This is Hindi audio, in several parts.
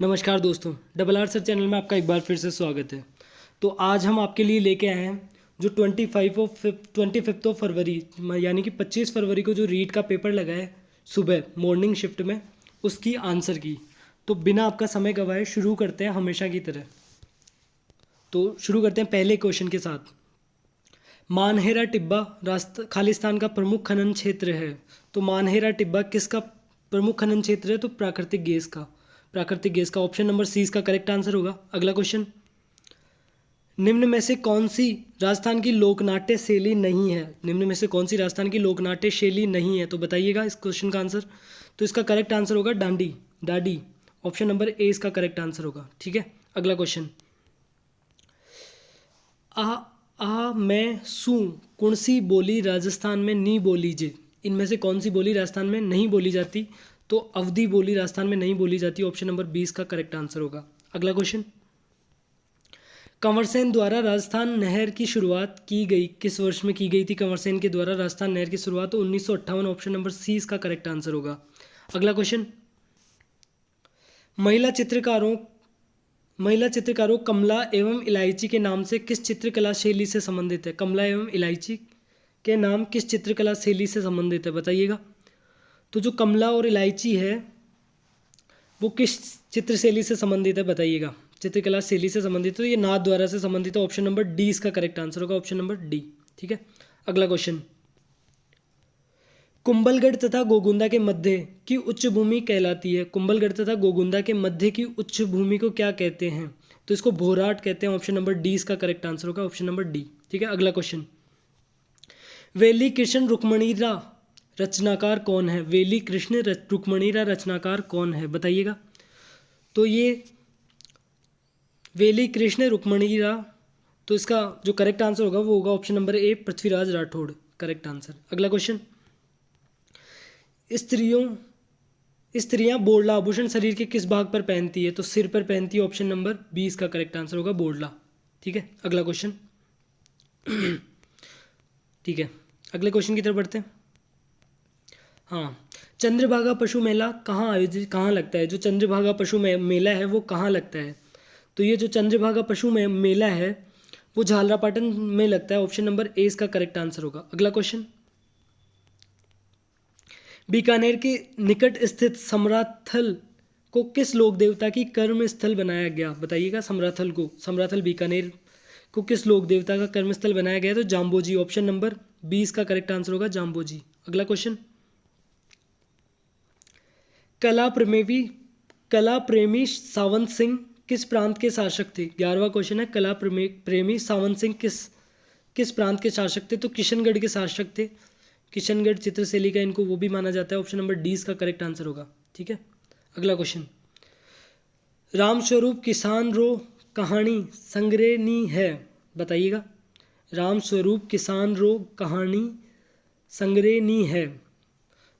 नमस्कार दोस्तों, डबल आर सर चैनल में आपका एक बार फिर से स्वागत है। तो आज हम आपके लिए लेके आए हैं जो 25 ऑफ फरवरी यानी कि 25 फरवरी को जो रीट का पेपर लगा है सुबह मॉर्निंग शिफ्ट में, उसकी आंसर की। तो बिना आपका समय गवाए शुरू करते हैं हमेशा की तरह। तो शुरू करते हैं पहले क्वेश्चन के साथ। मानहेरा टिब्बा खालिस्तान का प्रमुख खनन क्षेत्र है। तो मानहेरा टिब्बा किसका प्रमुख खनन क्षेत्र है? तो प्राकृतिक गैस का ऑप्शन नंबर सी इसका करेक्ट आंसर होगा। अगला क्वेश्चन, निम्न में से कौन सी राजस्थान की लोकनाट्य शैली नहीं है? निम्न में से कौन सी राजस्थान की लोकनाट्य शैली नहीं है? तो बताइएगा इस क्वेश्चन का आंसर। तो इसका करेक्ट आंसर होगा डाडी। ऑप्शन नंबर ए इसका करेक्ट आंसर होगा। ठीक है, अगला क्वेश्चन, आ मैं सू कौन सी बोली राजस्थान में नहीं बोली जे? इनमें से कौन सी बोली राजस्थान में नहीं बोली जाती? तो अवधी बोली राजस्थान में नहीं बोली जाती। ऑप्शन नंबर 20 का करेक्ट आंसर होगा। अगला क्वेश्चन, कंवरसेन द्वारा राजस्थान नहर की शुरुआत की गई किस वर्ष में की गई थी? कंवरसेन के द्वारा राजस्थान नहर की शुरुआत तो 1958। ऑप्शन नंबर सी इसका करेक्ट आंसर होगा। अगला क्वेश्चन, महिला चित्रकारों कमला एवं इलायची के नाम से किस चित्रकला शैली से संबंधित है? कमला एवं इलायची के नाम किस चित्रकला शैली से संबंधित है? बताइएगा। तो जो कमला और इलायची है वो किस चित्र शैली से संबंधित है? बताइएगा। चित्रकला शैली से संबंधित तो ये नाथ द्वारा से संबंधित है। ऑप्शन नंबर डी इसका करेक्ट आंसर होगा। Option number D. ठीक है, अगला क्वेश्चन, कुंभलगढ़ तथा गोगुंदा के मध्य की उच्च भूमि कहलाती है। कुंभलगढ़ तथा गोगुंदा के मध्य की उच्च भूमि को क्या कहते हैं? तो इसको भोराट कहते हैं। ऑप्शन नंबर डी इसका करेक्ट आंसर होगा। Option number D. ठीक है, अगला क्वेश्चन, वेली कृष्ण रुक्मणीरा रचनाकार कौन है? वेली कृष्ण रुक्मणीरा रचनाकार कौन है? बताइएगा। तो ये वेली कृष्ण रुक्मणीरा, तो इसका जो करेक्ट आंसर होगा वो होगा ऑप्शन नंबर ए पृथ्वीराज राठौड़। Correct answer. अगला क्वेश्चन, स्त्रियां बोड़ला आभूषण शरीर के किस भाग पर पहनती है? तो सिर पर पहनती है। ऑप्शन नंबर बी इसका करेक्ट आंसर होगा, बोड़ला। ठीक है, अगला क्वेश्चन। ठीक है, अगले क्वेश्चन की तरफ बढ़ते हैं। हाँ, चंद्रभागा पशु मेला कहाँ लगता है? जो चंद्रभागा पशु मेला है वो कहाँ लगता है? तो ये जो चंद्रभागा पशु मेला है वो झालरापाटन में लगता है। ऑप्शन नंबर ए इसका करेक्ट आंसर होगा। अगला क्वेश्चन, बीकानेर के निकट स्थित समराथल को किस लोक देवता की कर्म स्थल बनाया गया? बताइएगा। समराथल बीकानेर को किस लोक देवता का कर्म स्थल बनाया गया? तो जाम्बोजी। ऑप्शन नंबर 20 का करेक्ट आंसर होगा, जाम्बोजी। अगला क्वेश्चन, कला प्रेमी सावंत सिंह किस प्रांत के शासक थे? 11वां क्वेश्चन है, कला प्रेमी सावंत सिंह किस प्रांत के शासक थे? तो किशनगढ़ के शासक थे। किशनगढ़ चित्रशैली का इनको वो भी माना जाता है। ऑप्शन नंबर डी इसका करेक्ट आंसर होगा। ठीक है, अगला क्वेश्चन, रामस्वरूप किसान रो कहानी संग्रहनी है। बताइएगा। रामस्वरूप किसान रो कहानी संग्रहनी है,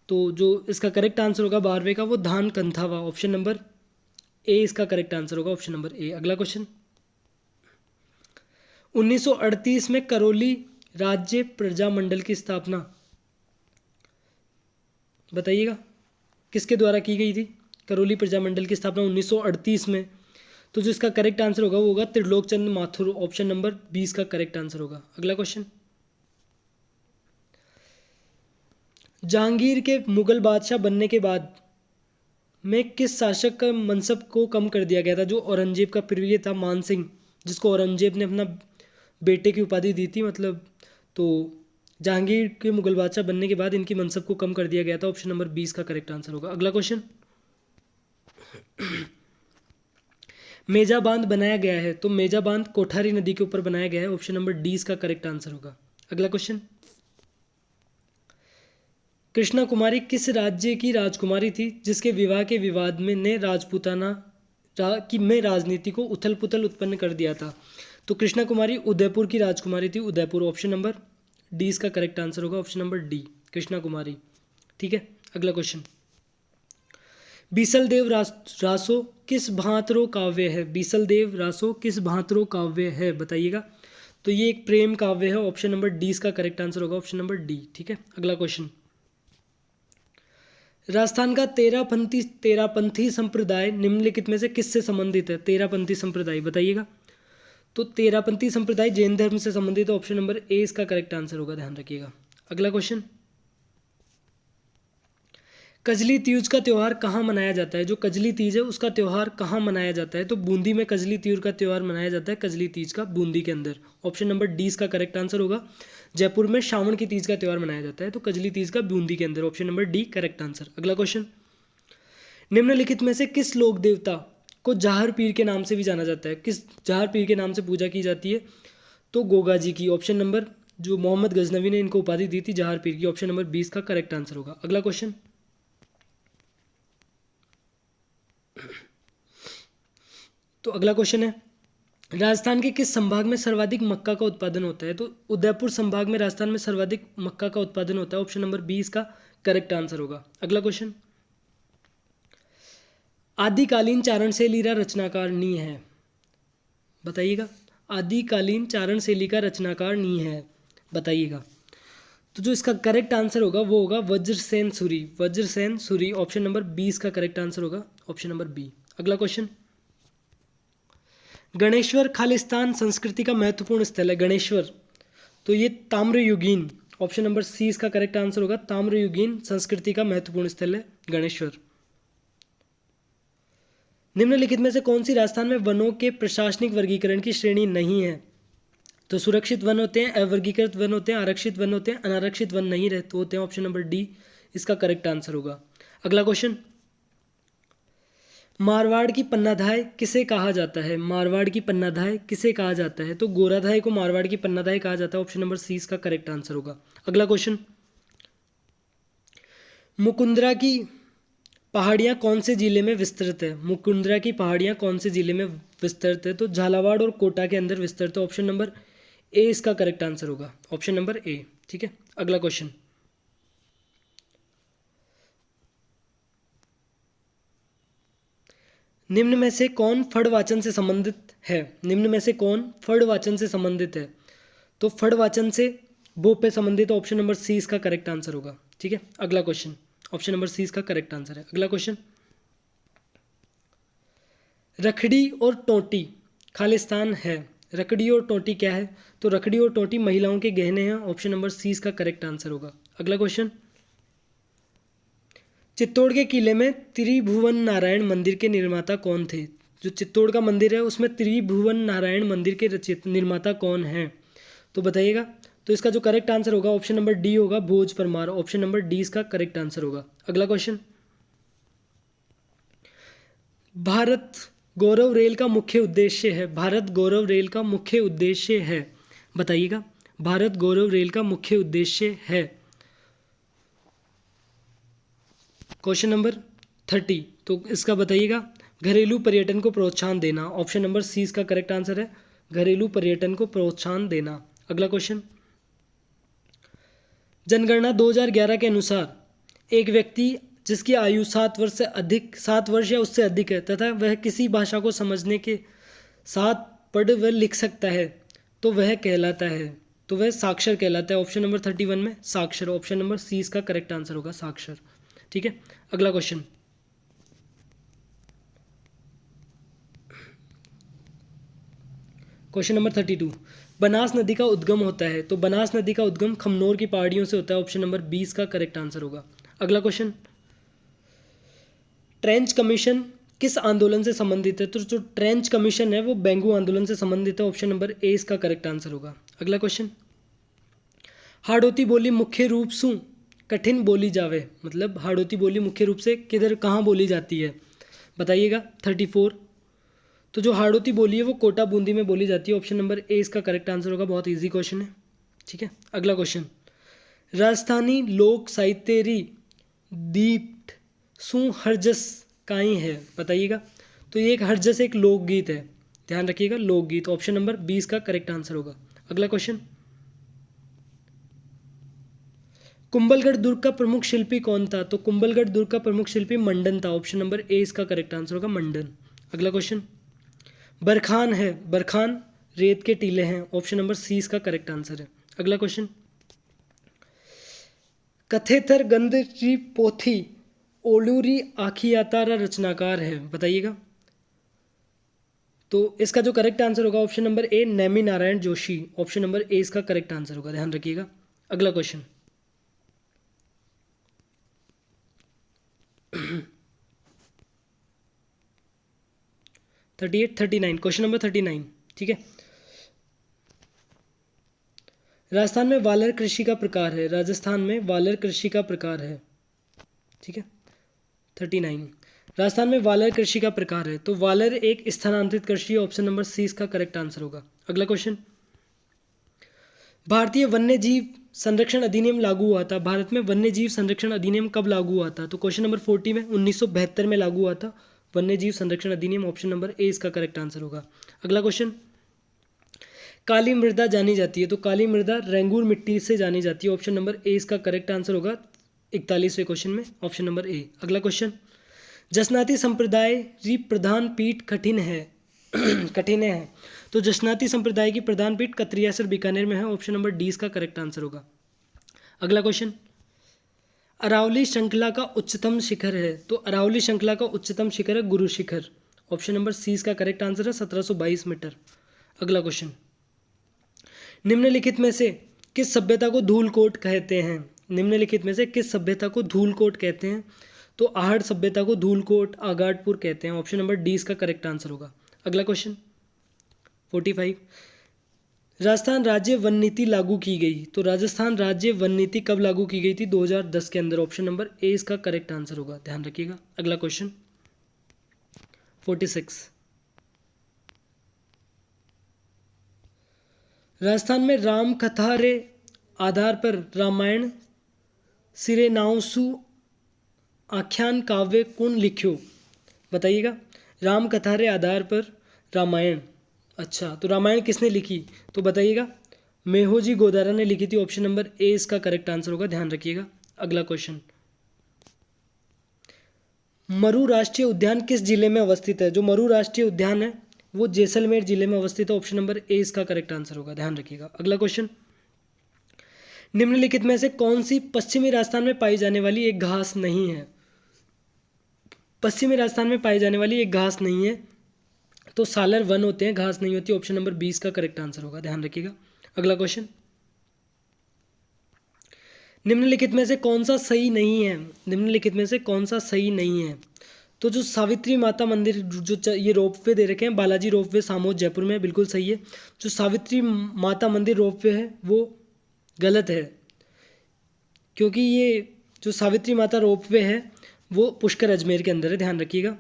तो जो इसका करेक्ट आंसर होगा 12वें का वो धान कंथावा। ऑप्शन नंबर ए इसका करेक्ट आंसर होगा। ऑप्शन नंबर ए। अगला क्वेश्चन, 1938 में करौली राज्य प्रजामंडल की स्थापना बताइएगा किसके द्वारा की गई थी? करौली प्रजामंडल की स्थापना 1938 में। तो जो इसका करेक्ट आंसर होगा वो होगा त्रिलोक चंद माथुर। ऑप्शन नंबर 20 का करेक्ट आंसर होगा। अगला क्वेश्चन, जहांगीर के मुगल बादशाह बनने के बाद में किस शासक का मनसब को कम कर दिया गया था? जो औरंगजेब का प्रिय था मान सिंह, जिसको औरंगजेब ने अपना बेटे की उपाधि दी थी, मतलब तो जहांगीर के मुगल बादशाह बनने के बाद इनकी मनसब को कम कर दिया गया था। ऑप्शन नंबर 20 का करेक्ट आंसर होगा। अगला क्वेश्चन, मेजा बांध बनाया गया है, तो मेजा बांध कोठारी नदी के ऊपर बनाया गया है। ऑप्शन नंबर डी इसका करेक्ट आंसर होगा। अगला क्वेश्चन, कृष्णा कुमारी किस राज्य की राजकुमारी थी जिसके विवाह के विवाद में राजनीति को उथल पुथल उत्पन्न कर दिया था? तो कृष्णा कुमारी उदयपुर की राजकुमारी थी, उदयपुर। ऑप्शन नंबर डी इसका करेक्ट आंसर होगा। Option number D, Krishna Kumari. ठीक है, अगला क्वेश्चन, बीसल देव रासो किस भांतरो काव्य है? बीसल देव रासो किस भांतरो काव्य है? बताइएगा। तो ये एक प्रेम काव्य है। ऑप्शन नंबर डी इसका करेक्ट आंसर होगा। Option number D. ठीक है, अगला क्वेश्चन, राजस्थान का तेरापंथी संप्रदाय निम्नलिखित में से किससे संबंधित है? तेरापंथी संप्रदाय बताइएगा। तो तेरापंथी संप्रदाय जैन धर्म से संबंधित है। ऑप्शन नंबर ए इसका करेक्ट आंसर होगा, ध्यान रखिएगा। अगला क्वेश्चन, कजली तीज का त्यौहार कहाँ मनाया जाता है? जो कजली तीज है उसका त्यौहार कहाँ मनाया जाता है? तो बूंदी में कजली तीज का त्यौहार मनाया जाता है, कजली तीज का बूंदी के अंदर। ऑप्शन नंबर डी इसका करेक्ट आंसर होगा। जयपुर में श्रावण की तीज का त्यौहार मनाया जाता है, तो कजली तीज का बूंदी के अंदर। Option number D correct answer. अगला क्वेश्चन, निम्नलिखित में से किस लोक देवता को जाहर पीर के नाम से भी जाना जाता है? किस जाहर पीर के नाम से पूजा की जाती है? तो गोगा जी की। ऑप्शन नंबर, जो मोहम्मद गजनवी ने इनको उपाधि दी थी जाहर पीर की। ऑप्शन नंबर 20 का करेक्ट आंसर होगा। अगला क्वेश्चन, तो अगला क्वेश्चन है, राजस्थान के किस संभाग में सर्वाधिक मक्का का उत्पादन होता है? तो उदयपुर संभाग में राजस्थान में सर्वाधिक मक्का का उत्पादन होता है। ऑप्शन नंबर 20 का करेक्ट आंसर होगा। अगला क्वेश्चन, आदिकालीन चारण शैली का रचनाकार नी है? बताइएगा। आदिकालीन चारण शैली का रचनाकार नी है, बताइएगा। तो जो इसका करेक्ट आंसर होगा वो होगा वज्रसेन सूरी। वज्रसेन सूरी ऑप्शन नंबर 20 का करेक्ट आंसर होगा, ऑप्शन नंबर बी। अगला क्वेश्चन, गणेश्वर खालिस्तान संस्कृति का महत्वपूर्ण स्थल है। गणेश्वर, तो ये ताम्रयुगीन, ऑप्शन नंबर सी इसका करेक्ट आंसर होगा। ताम्रयुगीन संस्कृति का महत्वपूर्ण स्थल है गणेश्वर। निम्नलिखित में से कौन सी राजस्थान में वनों के प्रशासनिक वर्गीकरण की श्रेणी नहीं है? तो सुरक्षित वन होते हैं, अवर्गीकृत वन होते हैं, आरक्षित वन होते हैं, अनारक्षित वन नहीं रहते होते हैं। ऑप्शन नंबर डी इसका करेक्ट आंसर होगा। अगला क्वेश्चन, मारवाड़ की पन्नाधाय किसे कहा जाता है? मारवाड़ की पन्नाधाय किसे कहा जाता है? तो गोराधाय को मारवाड़ की पन्नाधाय कहा जाता है। ऑप्शन नंबर सी इसका करेक्ट आंसर होगा। अगला क्वेश्चन, मुकुंदरा की पहाड़ियाँ कौन से जिले में विस्तृत है? मुकुंदरा की पहाड़ियाँ कौन से जिले में विस्तृत है? तो झालावाड़ और कोटा के अंदर विस्तृत है। ऑप्शन नंबर ए इसका करेक्ट आंसर होगा, ऑप्शन नंबर ए। ठीक है। अगला क्वेश्चन, निम्न में से कौन फड़वाचन से संबंधित है? निम्न में से कौन फड़वाचन से संबंधित है? तो फड़वाचन से भोप पे संबंधित। ऑप्शन नंबर सी इसका करेक्ट आंसर होगा। ठीक है। अगला क्वेश्चन, ऑप्शन नंबर सी इसका करेक्ट आंसर है। अगला क्वेश्चन, रखड़ी और टोटी खालिस्तान है। रखड़ी और टोटी क्या है? तो रखड़ी और टोटी महिलाओं के गहने हैं। ऑप्शन नंबर सी इसका करेक्ट आंसर होगा। अगला क्वेश्चन, चित्तौड़ के किले में त्रिभुवन नारायण मंदिर के निर्माता कौन थे? जो चित्तौड़ का मंदिर है उसमें त्रिभुवन नारायण मंदिर के रचित निर्माता कौन हैं? तो बताइएगा। तो इसका जो करेक्ट आंसर होगा ऑप्शन नंबर डी होगा, भोज परमार। ऑप्शन नंबर डी इसका करेक्ट आंसर होगा। अगला क्वेश्चन, भारत गौरव रेल का मुख्य उद्देश्य है। भारत गौरव रेल का मुख्य उद्देश्य है, बताइएगा। भारत गौरव रेल का मुख्य उद्देश्य है। क्वेश्चन नंबर 30, तो इसका बताइएगा। घरेलू पर्यटन को प्रोत्साहन देना। ऑप्शन नंबर सी इसका करेक्ट आंसर है, घरेलू पर्यटन को प्रोत्साहन देना। अगला क्वेश्चन, जनगणना 2011 के अनुसार एक व्यक्ति जिसकी आयु 7 वर्ष या उससे अधिक है तथा वह किसी भाषा को समझने के साथ पढ़ व लिख सकता है तो वह कहलाता है, तो वह साक्षर कहलाता है। ऑप्शन नंबर 31 में साक्षर। ऑप्शन नंबर सी इसका करेक्ट आंसर होगा, साक्षर। ठीक है। अगला क्वेश्चन, क्वेश्चन नंबर 32, बनास नदी का उद्गम होता है। तो बनास नदी का उद्गम खमनोर की पहाड़ियों से होता है। ऑप्शन नंबर 20 का करेक्ट आंसर होगा। अगला क्वेश्चन, ट्रेंच कमीशन किस आंदोलन से संबंधित है? तो जो ट्रेंच कमीशन है वो बेंगू आंदोलन से संबंधित है। ऑप्शन नंबर ए इसका करेक्ट आंसर होगा। अगला क्वेश्चन, हाड़ौती बोली मुख्य रूप से कठिन बोली जावे, मतलब हाड़ौती बोली मुख्य रूप से किधर कहाँ बोली जाती है? बताइएगा। 34, तो जो हाड़ौती बोली है वो कोटा बूंदी में बोली जाती है। ऑप्शन नंबर ए इसका करेक्ट आंसर होगा। बहुत इजी क्वेश्चन है। ठीक है। अगला क्वेश्चन, राजस्थानी लोक साहित्यरी दीप्त सु हरजस काई है, बताइएगा। तो ये एक हरजस एक लोकगीत है, ध्यान रखिएगा, लोकगीत। ऑप्शन नंबर 20 का करेक्ट आंसर होगा। अगला क्वेश्चन, कुंभलगढ़ दुर्ग का प्रमुख शिल्पी कौन था? तो कुंभलगढ़ दुर्ग का प्रमुख शिल्पी मंडन था। ऑप्शन नंबर ए इसका करेक्ट आंसर होगा, मंडन। अगला क्वेश्चन, बरखान है, बरखान रेत के टीले हैं। ऑप्शन नंबर सी इसका करेक्ट आंसर है। अगला क्वेश्चन, कथेथर गंधरी पोथी ओलूरी आखियातारा रचनाकार है, बताइएगा। तो इसका जो करेक्ट आंसर होगा option number A, Nemi Narayan Joshi. Option number A इसका करेक्ट आंसर होगा, ध्यान रखिएगा। अगला क्वेश्चन 39, क्वेश्चन नंबर 39, ठीक है। राजस्थान में वालर कृषि का प्रकार है, राजस्थान में वालर कृषि का प्रकार है, ठीक है। 39, राजस्थान में वालर कृषि का प्रकार है, तो वालर एक स्थानांतरित कृषि, ऑप्शन नंबर सी इसका करेक्ट आंसर होगा। अगला क्वेश्चन, भारतीय वन्य जीव संरक्षण अधिनियम लागू हुआ था, भारत में वन्य जीव संरक्षण अधिनियम कब लागू हुआ था? तो क्वेश्चन नंबर 40 में 1972 में लागू हुआ था वन्य जीव संरक्षण अधिनियम, ऑप्शन नंबर ए इसका करेक्ट आंसर होगा। अगला क्वेश्चन, काली मृदा जानी जाती है, तो काली मृदा रेंगूर मिट्टी से जानी जाती है, ऑप्शन नंबर ए इसका करेक्ट आंसर होगा 41वें क्वेश्चन में, ऑप्शन नंबर ए। अगला क्वेश्चन, जसनाती संप्रदाय री प्रधान पीठ कठिन है कठिन है, तो जसनाती संप्रदाय की प्रधान पीठ कतरियासर बीकानेर में है, ऑप्शन नंबर डी इसका करेक्ट आंसर होगा। अगला क्वेश्चन, अरावली श्रृंखला का उच्चतम शिखर है, तो अरावली श्रृंखला का उच्चतम शिखर है Guru Shikhar, option number C इसका करेक्ट आंसर है 1722 मीटर। अगला क्वेश्चन, निम्नलिखित में से किस सभ्यता को धूलकोट कहते हैं? निम्नलिखित में से किस सभ्यता को धूलकोट कहते हैं? तो आहड़ सभ्यता को धूलकोट आगाटपुर कहते हैं, ऑप्शन नंबर डी इसका करेक्ट आंसर होगा। अगला क्वेश्चन 45, राजस्थान राज्य वन नीति लागू की गई, तो राजस्थान राज्य वन नीति कब लागू की गई थी? 2010 के अंदर, ऑप्शन नंबर ए इसका करेक्ट आंसर होगा, ध्यान रखिएगा। अगला क्वेश्चन 46, राजस्थान में राम कथा रे आधार पर रामायण सिरे नावसु आख्यान काव्य कौन लिख्यो? बताइएगा। राम कथा रे आधार पर रामायण, अच्छा तो रामायण किसने लिखी? तो बताइएगा। मेहोजी गोदारा ने लिखी थी, ऑप्शन नंबर ए इसका करेक्ट आंसर होगा, ध्यान रखिएगा। अगला क्वेश्चन, मरु राष्ट्रीय उद्यान किस जिले में अवस्थित है? जो मरु राष्ट्रीय उद्यान है वो जैसलमेर जिले में अवस्थित है, ऑप्शन नंबर ए इसका करेक्ट आंसर होगा, ध्यान रखिएगा। अगला क्वेश्चन, निम्नलिखित में से कौन सी पश्चिमी राजस्थान में पाई जाने वाली एक घास नहीं है? पश्चिमी राजस्थान में पाई जाने वाली एक घास नहीं है, तो सालर वन होते हैं, घास नहीं होती, ऑप्शन नंबर 20 का करेक्ट आंसर होगा, ध्यान रखिएगा। अगला क्वेश्चन, निम्नलिखित में से कौन सा सही नहीं है? निम्नलिखित में से कौन सा सही नहीं है? तो जो सावित्री माता मंदिर, जो ये रोपवे दे रखे हैं, बालाजी रोपवे सामोद जयपुर में, बिल्कुल सही है। जो सावित्री माता मंदिर रोपवे है वो गलत है, क्योंकि ये जो सावित्री माता रोपवे है वो पुष्कर अजमेर के अंदर है, ध्यान रखिएगा।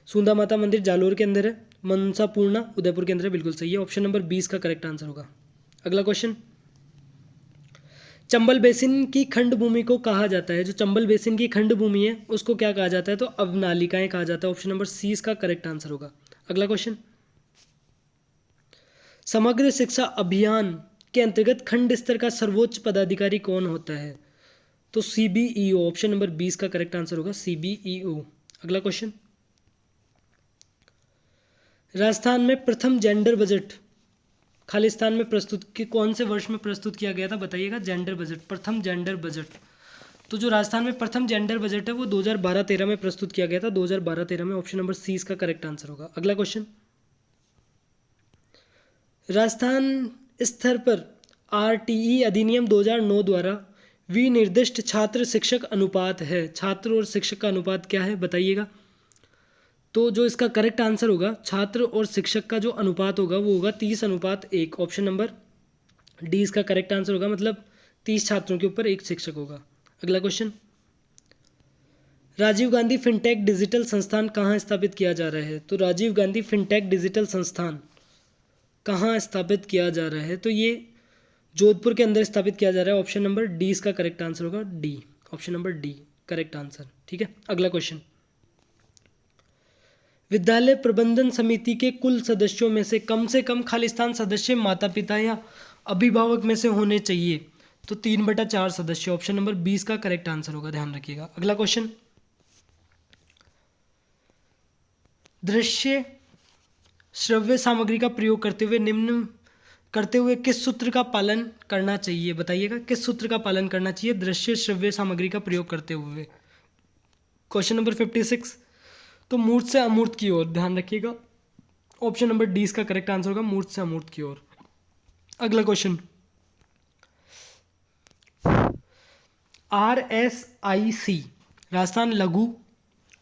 सुंदा माता मंदिर जालोर के अंदर है, मनसा पूर्णा उदयपुर के अंदर है, बिल्कुल सही है, ऑप्शन नंबर 20 का करेक्ट आंसर होगा। अगला क्वेश्चन, चंबल बेसिन की खंड भूमि को कहा जाता है? जो चंबल बेसिन की खंड भूमि है उसको क्या कहा जाता है? तो अवनालिकाएं कहा जाता है, ऑप्शन नंबर सी इसका करेक्ट आंसर होगा। अगला क्वेश्चन, समग्र शिक्षा अभियान के अंतर्गत खंड स्तर का सर्वोच्च पदाधिकारी कौन होता है? तो CBEO, ऑप्शन नंबर 20 का करेक्ट आंसर होगा, CBEO। अगला क्वेश्चन, राजस्थान में प्रथम जेंडर बजट खालिस्तान में प्रस्तुत कि कौन से वर्ष में प्रस्तुत किया गया था? बताइएगा। जेंडर बजट, प्रथम जेंडर बजट, तो जो राजस्थान में प्रथम जेंडर बजट है वो 2012-13 में प्रस्तुत किया गया था, 2012-13 में, ऑप्शन नंबर सी इसका करेक्ट आंसर होगा। अगला क्वेश्चन, राजस्थान स्तर पर RTE अधिनियम 2009 द्वारा विनिर्दिष्ट छात्र शिक्षक अनुपात है, छात्र और शिक्षक का अनुपात क्या है? बताइएगा। तो जो इसका करेक्ट आंसर होगा, छात्र और शिक्षक का जो अनुपात होगा वो होगा 30:1, ऑप्शन नंबर डी इसका करेक्ट आंसर होगा, मतलब 30 छात्रों के ऊपर एक शिक्षक होगा। अगला question, Rajiv Gandhi fintech digital संस्थान कहाँ स्थापित किया जा रहा है? तो राजीव गांधी फिनटेक डिजिटल संस्थान कहाँ स्थापित किया जा रहा है? तो ये जोधपुर के अंदर स्थापित किया जा रहा है, ऑप्शन नंबर डी इसका करेक्ट आंसर होगा, D, option number D correct answer, ठीक है। अगला क्वेश्चन, विद्यालय प्रबंधन समिति के कुल सदस्यों में से कम खालिस्तान सदस्य माता पिता या अभिभावक में से होने चाहिए? तो 3/4 सदस्य, ऑप्शन नंबर 20 का करेक्ट आंसर होगा, ध्यान रखिएगा। अगला क्वेश्चन, दृश्य श्रव्य सामग्री का प्रयोग करते हुए किस सूत्र का पालन करना चाहिए? बताइएगा, किस सूत्र का पालन करना चाहिए दृश्य श्रव्य सामग्री का प्रयोग करते हुए? क्वेश्चन नंबर 56, तो मूर्त से अमूर्त की ओर, ध्यान रखिएगा ऑप्शन नंबर डी इसका करेक्ट आंसर होगा, मूर्त से अमूर्त की ओर। अगला क्वेश्चन, RSIC राजस्थान लघु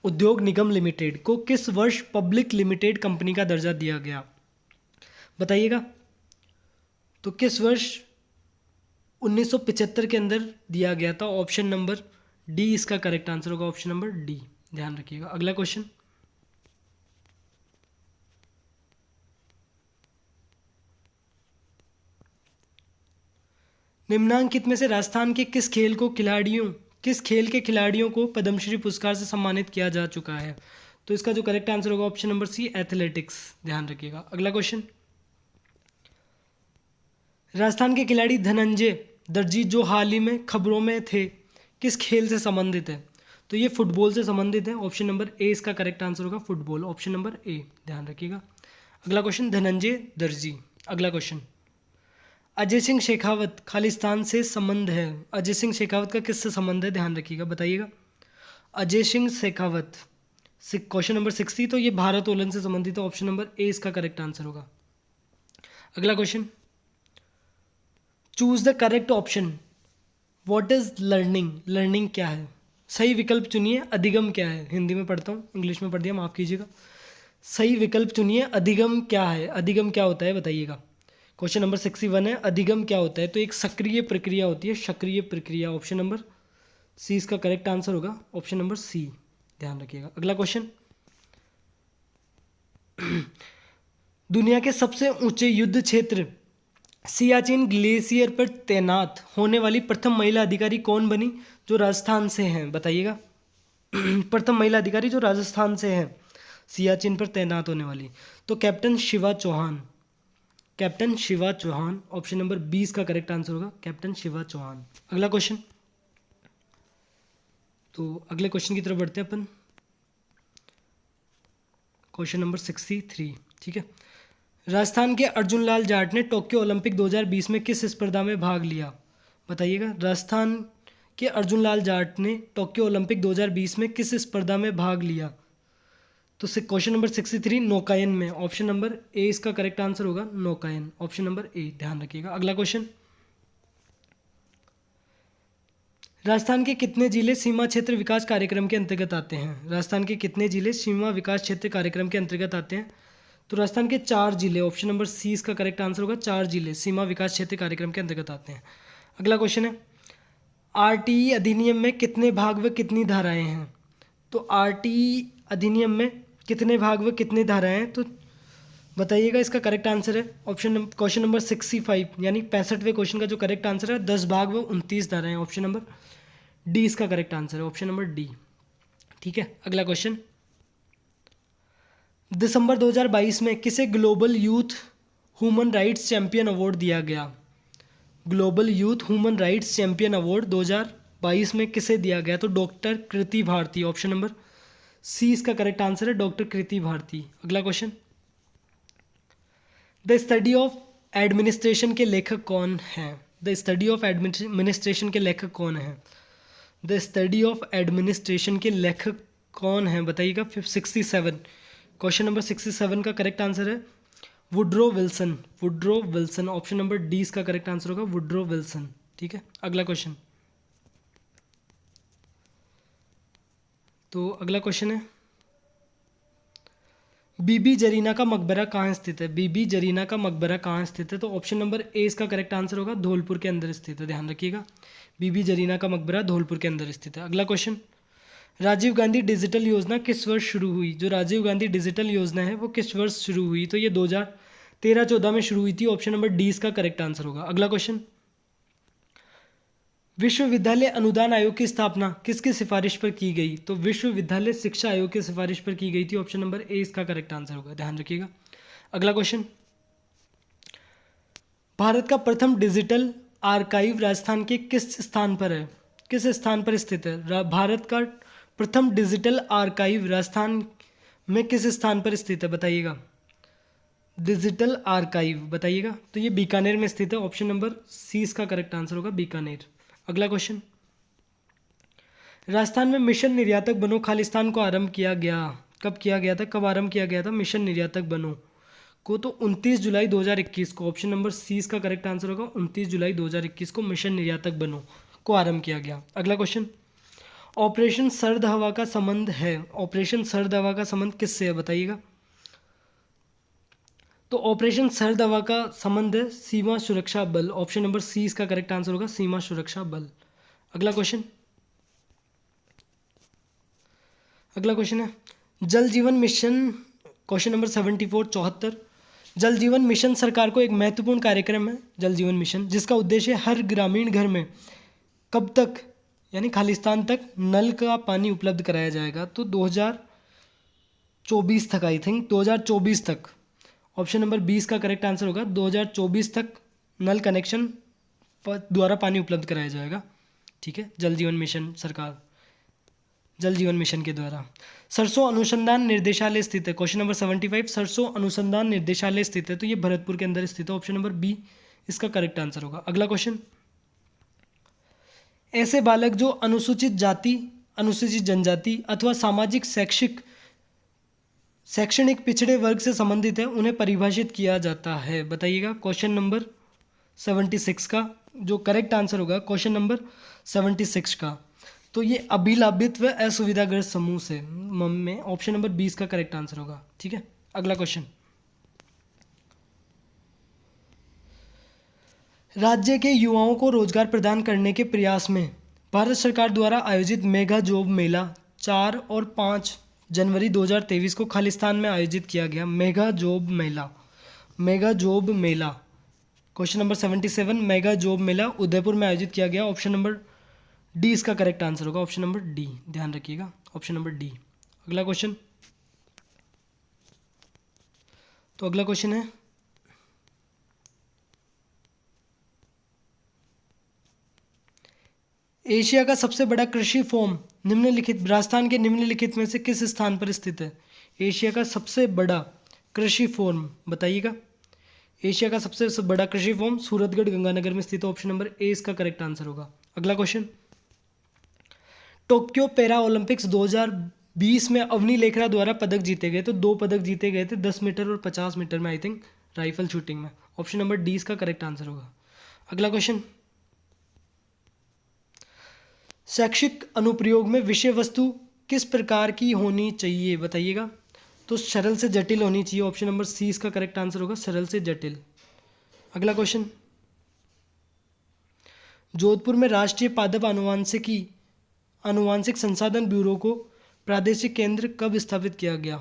उद्योग निगम लिमिटेड को किस वर्ष पब्लिक लिमिटेड कंपनी का दर्जा दिया गया, बताइएगा। तो किस वर्ष 1975 के अंदर दिया गया था, ऑप्शन नंबर डी इसका करेक्ट आंसर होगा, ऑप्शन नंबर डी, ध्यान रखिएगा। अगला क्वेश्चन, निम्नांकित में से राजस्थान के किस खेल के खिलाड़ियों को पद्मश्री पुरस्कार से सम्मानित किया जा चुका है, तो इसका जो करेक्ट आंसर होगा ऑप्शन नंबर सी, एथलेटिक्स, ध्यान रखिएगा। अगला क्वेश्चन, राजस्थान के खिलाड़ी धनंजय दर्जी जो हाल ही में खबरों में थे, किस खेल से संबंधित है, तो ये फुटबॉल से संबंधित है, ऑप्शन नंबर ए इसका करेक्ट आंसर होगा, फुटबॉल, ऑप्शन नंबर ए, ध्यान रखिएगा। अगला क्वेश्चन, धनंजय दर्जी। अगला क्वेश्चन, अजय सिंह शेखावत खालिस्तान से संबंध है, अजय सिंह शेखावत का किससे संबंध है, ध्यान रखिएगा, बताइएगा। अजय सिंह शेखावत, क्वेश्चन नंबर 60, तो ये भारत्तोलन से संबंधित है, ऑप्शन नंबर ए इसका करेक्ट आंसर होगा। अगला question, choose the correct option, what is learning, learning क्या है, सही विकल्प चुनिए। अधिगम क्या है, हिंदी में पढ़ता हूँ, इंग्लिश में पढ़ दिया, माफ़ कीजिएगा। सही विकल्प चुनिए, अधिगम क्या है, अधिगम क्या होता है, बताइएगा। क्वेश्चन नंबर 61 है, अधिगम क्या होता है, तो एक सक्रिय प्रक्रिया होती है, सक्रिय प्रक्रिया, ऑप्शन नंबर सी इसका करेक्ट आंसर होगा, ऑप्शन नंबर सी, ध्यान रखिएगा। अगला क्वेश्चन, दुनिया के सबसे ऊंचे युद्ध क्षेत्र सियाचिन ग्लेशियर पर तैनात होने वाली प्रथम महिला अधिकारी कौन बनी, जो राजस्थान से हैं, बताइएगा। प्रथम महिला अधिकारी जो राजस्थान से हैं, सियाचिन पर तैनात होने वाली, तो captain Shiva Chauhan, captain Shiva Chauhan, option number 20 का करेक्ट आंसर होगा, कैप्टन शिवा चौहान। अगला क्वेश्चन, तो अगले क्वेश्चन की तरफ बढ़ते हैं अपन, क्वेश्चन नंबर 63, ठीक है। राजस्थान के अर्जुन लाल जाट ने टोक्यो ओलंपिक 2020 में किस स्पर्धा में भाग लिया, बताइएगा। राजस्थान के अर्जुन लाल जाट ने टोक्यो ओलंपिक 2020 में किस स्पर्धा में भाग लिया, तो क्वेश्चन नंबर 63 नौकायन में, ऑप्शन नंबर ए इसका करेक्ट आंसर होगा, नौकायन, ऑप्शन नंबर ए, ध्यान रखिएगा। अगला क्वेश्चन, राजस्थान के कितने जिले सीमा क्षेत्र विकास कार्यक्रम के अंतर्गत आते हैं, राजस्थान के कितने जिले सीमा विकास क्षेत्र कार्यक्रम के अंतर्गत आते हैं, तो राजस्थान के 4 जिले, ऑप्शन नंबर सी इसका करेक्ट आंसर होगा, 4 जिले सीमा विकास क्षेत्र कार्यक्रम के अंतर्गत आते हैं। अगला क्वेश्चन है, RTE अधिनियम में कितने भाग व कितनी धाराएं हैं, तो RTE अधिनियम में कितने भाग व कितनी धाराएं हैं, तो बताइएगा। इसका करेक्ट आंसर है ऑप्शन क्वेश्चन नंबर 65, यानी 65वें क्वेश्चन का जो करेक्ट आंसर है 10 भाग व 29 धाराएं, ऑप्शन नंबर डी इसका करेक्ट आंसर है, ऑप्शन नंबर डी, ठीक है। अगला क्वेश्चन, दिसंबर 2022 में किसे global youth human rights champion award दिया गया, global youth human rights champion award 2022 में किसे दिया गया, तो डॉक्टर कृति भारती, ऑप्शन नंबर सी इसका करेक्ट आंसर है, डॉक्टर कृति भारती। अगला question, the study of administration के लेखक कौन हैं, द स्टडी ऑफ एडमिनिस्ट्रेशन के लेखक कौन हैं, द स्टडी ऑफ एडमिनिस्ट्रेशन के लेखक कौन हैं, बताइएगा। 67, क्वेश्चन नंबर 67 का करेक्ट आंसर है Woodrow Wilson, Woodrow Wilson, option number D इसका करेक्ट आंसर होगा, वुड्रो विल्सन, ठीक है। अगला क्वेश्चन, तो अगला क्वेश्चन है, बीबी जरीना का मकबरा कहाँ स्थित है, बीबी जरीना का मकबरा कहाँ स्थित है, तो ऑप्शन नंबर ए इसका करेक्ट आंसर होगा, धौलपुर के अंदर स्थित है, ध्यान रखिएगा। बीबी जरीना का मकबरा धौलपुर के अंदर स्थित है। अगला क्वेश्चन, राजीव गांधी डिजिटल योजना किस वर्ष शुरू हुई, जो राजीव गांधी डिजिटल योजना है वो किस वर्ष शुरू हुई, तो ये 2013-14 में शुरू हुई थी, ऑप्शन नंबर डी इसका करेक्ट आंसर होगा। अगला क्वेश्चन, विश्वविद्यालय अनुदान आयोग की स्थापना किसकी सिफारिश पर की गई, तो विश्वविद्यालय शिक्षा आयोग की सिफारिश पर की गई थी, ऑप्शन नंबर ए इसका करेक्ट आंसर होगा, ध्यान रखिएगा। अगला क्वेश्चन, भारत का प्रथम डिजिटल आर्काइव राजस्थान के किस स्थान पर है, किस स्थान पर स्थित है, भारत का प्रथम डिजिटल आर्काइव राजस्थान में किस स्थान पर स्थित है, बताइएगा। डिजिटल आर्काइव, बताइएगा, तो ये बीकानेर में स्थित है, ऑप्शन नंबर सी इसका करेक्ट आंसर होगा, बीकानेर। अगला क्वेश्चन, राजस्थान में मिशन निर्यातक बनो खालिस्तान को आरंभ किया गया, कब किया गया था, कब आरंभ किया गया था मिशन निर्यातक बनो को? तो 29 जुलाई 2021 को। ऑप्शन नंबर सी इसका करेक्ट आंसर होगा। 29 जुलाई 2021 को मिशन निर्यातक बनो को आरंभ किया गया। अगला क्वेश्चन, ऑपरेशन सर्द हवा का संबंध है, ऑपरेशन सर्द हवा का संबंध किससे है बताइएगा? तो ऑपरेशन सर्द हवा का संबंध है सीमा सुरक्षा बल। ऑप्शन नंबर सी इसका करेक्ट आंसर होगा, सीमा सुरक्षा बल। अगला क्वेश्चन, अगला क्वेश्चन है जल जीवन मिशन, क्वेश्चन नंबर 74 74। जल जीवन मिशन सरकार को एक महत्वपूर्ण कार्यक्रम है जल जीवन मिशन, जिसका उद्देश्य हर ग्रामीण घर में कब तक यानी खालिस्तान तक नल का पानी उपलब्ध कराया जाएगा? तो 2024 तक, आई थिंक 2024 तक। ऑप्शन नंबर 20 का करेक्ट आंसर होगा, 2024 तक नल कनेक्शन द्वारा पानी उपलब्ध कराया जाएगा। ठीक है, जल जीवन मिशन सरकार, जल जीवन मिशन के द्वारा। सरसों अनुसंधान निर्देशालय स्थित है, क्वेश्चन नंबर 75। सरसों अनुसंधान निर्देशालय स्थित है, तो ये भरतपुर के अंदर स्थित है। ऑप्शन नंबर बी इसका करेक्ट आंसर होगा। अगला क्वेश्चन, ऐसे बालक जो अनुसूचित जाति, अनुसूचित जनजाति अथवा सामाजिक शैक्षणिक पिछड़े वर्ग से संबंधित है, उन्हें परिभाषित किया जाता है, बताइएगा? क्वेश्चन नंबर 76 का जो करेक्ट आंसर होगा, क्वेश्चन नंबर 76 का, तो ये अभिलाभित व असुविधाग्रस्त समूह से में ऑप्शन नंबर 20 का करेक्ट आंसर होगा। ठीक है, अगला क्वेश्चन, राज्य के युवाओं को रोजगार प्रदान करने के प्रयास में भारत सरकार द्वारा आयोजित मेगा जॉब मेला 4 और 5 जनवरी 2023 को खालिस्तान में आयोजित किया गया। मेगा जॉब मेला, मेगा जॉब मेला, क्वेश्चन नंबर 77, मेगा जॉब मेला उदयपुर में आयोजित किया गया। ऑप्शन नंबर डी इसका करेक्ट आंसर होगा, ऑप्शन नंबर डी, ध्यान रखिएगा, ऑप्शन नंबर डी। अगला क्वेश्चन, तो अगला क्वेश्चन है एशिया का सबसे बड़ा कृषि फॉर्म निम्नलिखित राजस्थान के निम्नलिखित में से किस स्थान पर स्थित है? एशिया का सबसे बड़ा कृषि फॉर्म बताइएगा। एशिया का सबसे बड़ा कृषि फॉर्म सूरतगढ़ गंगानगर में स्थित है। ऑप्शन नंबर ए इसका करेक्ट आंसर होगा। अगला क्वेश्चन, टोक्यो पैरा ओलंपिक्स 2020 में अवनी लेखरा द्वारा पदक जीते गए, तो 2 पदक जीते गए थे, 10 मीटर और 50 मीटर में, आई थिंक राइफल शूटिंग में। ऑप्शन नंबर डी इसका करेक्ट आंसर होगा। अगला क्वेश्चन, शैक्षिक अनुप्रयोग में विषय वस्तु किस प्रकार की होनी चाहिए बताइएगा? तो सरल से जटिल होनी चाहिए। ऑप्शन नंबर सी इसका करेक्ट आंसर होगा, सरल से जटिल। अगला क्वेश्चन, जोधपुर में राष्ट्रीय पादप आनुवांशिक संसाधन ब्यूरो को प्रादेशिक केंद्र कब स्थापित किया गया?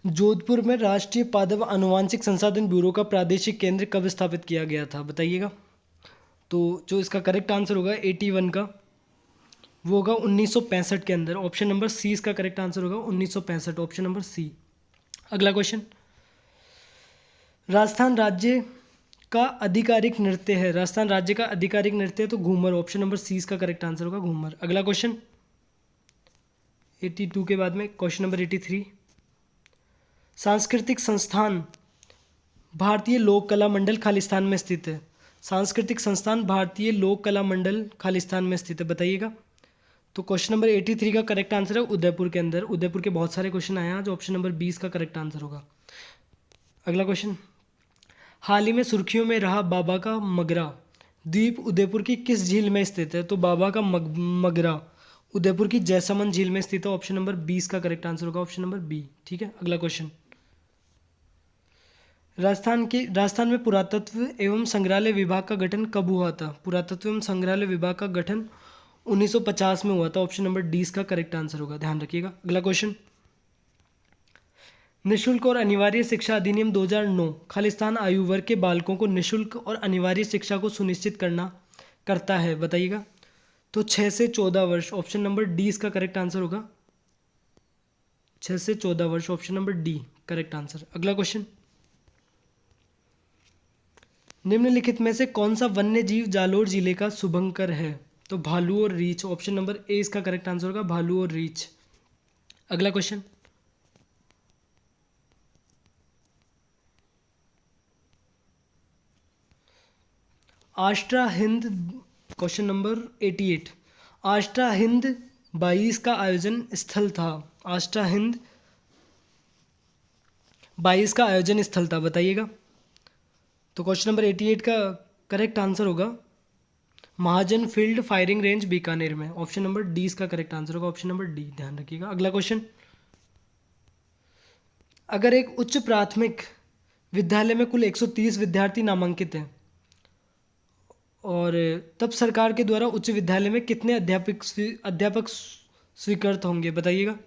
जोधपुर में राष्ट्रीय पादप आनुवांशिक संसाधन ब्यूरो का प्रादेशिक केंद्र कब स्थापित किया गया था बताइएगा? तो जो इसका करेक्ट आंसर होगा 81 का, वो होगा 1965 के अंदर। ऑप्शन नंबर सी इसका करेक्ट आंसर होगा, 1965, ऑप्शन नंबर सी। अगला क्वेश्चन, राजस्थान राज्य का आधिकारिक नृत्य है, राजस्थान राज्य का आधिकारिक नृत्य है तो घूमर। ऑप्शन नंबर सी इसका करेक्ट आंसर होगा, घूमर। अगला क्वेश्चन 82 के बाद में क्वेश्चन नंबर 83, सांस्कृतिक संस्थान भारतीय लोक कला मंडल खालिस्तान में स्थित है। सांस्कृतिक संस्थान भारतीय लोक कला मंडल खालिस्तान में स्थित है, बताइएगा? तो क्वेश्चन नंबर 83 का करेक्ट आंसर है उदयपुर के अंदर। उदयपुर के बहुत सारे क्वेश्चन आए हैं आज, ऑप्शन नंबर 20 का करेक्ट आंसर होगा। अगला क्वेश्चन, हाल ही में सुर्खियों में रहा बाबा का मगरा द्वीप उदयपुर की किस झील में स्थित है? तो बाबा का मगरा उदयपुर की जैसमंद झील में स्थित है। ऑप्शन नंबर 20 का करेक्ट आंसर होगा, ऑप्शन नंबर बी। ठीक है, अगला क्वेश्चन, राजस्थान में पुरातत्व एवं संग्रहालय विभाग का गठन कब हुआ था? पुरातत्व एवं संग्रहालय विभाग का गठन 1950 में हुआ था। ऑप्शन नंबर डी इसका करेक्ट आंसर होगा, ध्यान रखिएगा। अगला क्वेश्चन, निःशुल्क और अनिवार्य शिक्षा अधिनियम 2009 खालिस्तान आयु वर्ग के बालकों को निःशुल्क और अनिवार्य शिक्षा को सुनिश्चित करता है, बताइएगा? तो 6 से 14 वर्ष। ऑप्शन नंबर डी इसका करेक्ट आंसर होगा, 6 से 14 वर्ष, option number D correct answer. अगला क्वेश्चन, निम्नलिखित में से कौन सा वन्य जीव जालोर जिले का शुभंकर है? तो भालू और रीछ। ऑप्शन नंबर ए इसका करेक्ट आंसर होगा, भालू और रीछ। अगला क्वेश्चन, आष्ट्रा हिंद क्वेश्चन नंबर 88, आष्टा हिंद 22 का आयोजन स्थल था। आष्टा हिंद 22 का आयोजन स्थल था, बताइएगा। तो क्वेश्चन नंबर 88 का करेक्ट आंसर होगा महाजन फील्ड फायरिंग रेंज बीकानेर में। ऑप्शन नंबर डी इसका करेक्ट आंसर होगा, ऑप्शन नंबर डी, ध्यान रखिएगा। अगला क्वेश्चन, अगर एक उच्च प्राथमिक विद्यालय में कुल 130 विद्यार्थी नामांकित हैं और तब सरकार के द्वारा उच्च विद्यालय में कितने अध्यापक स्वीकृत होंगे, बताइएगा।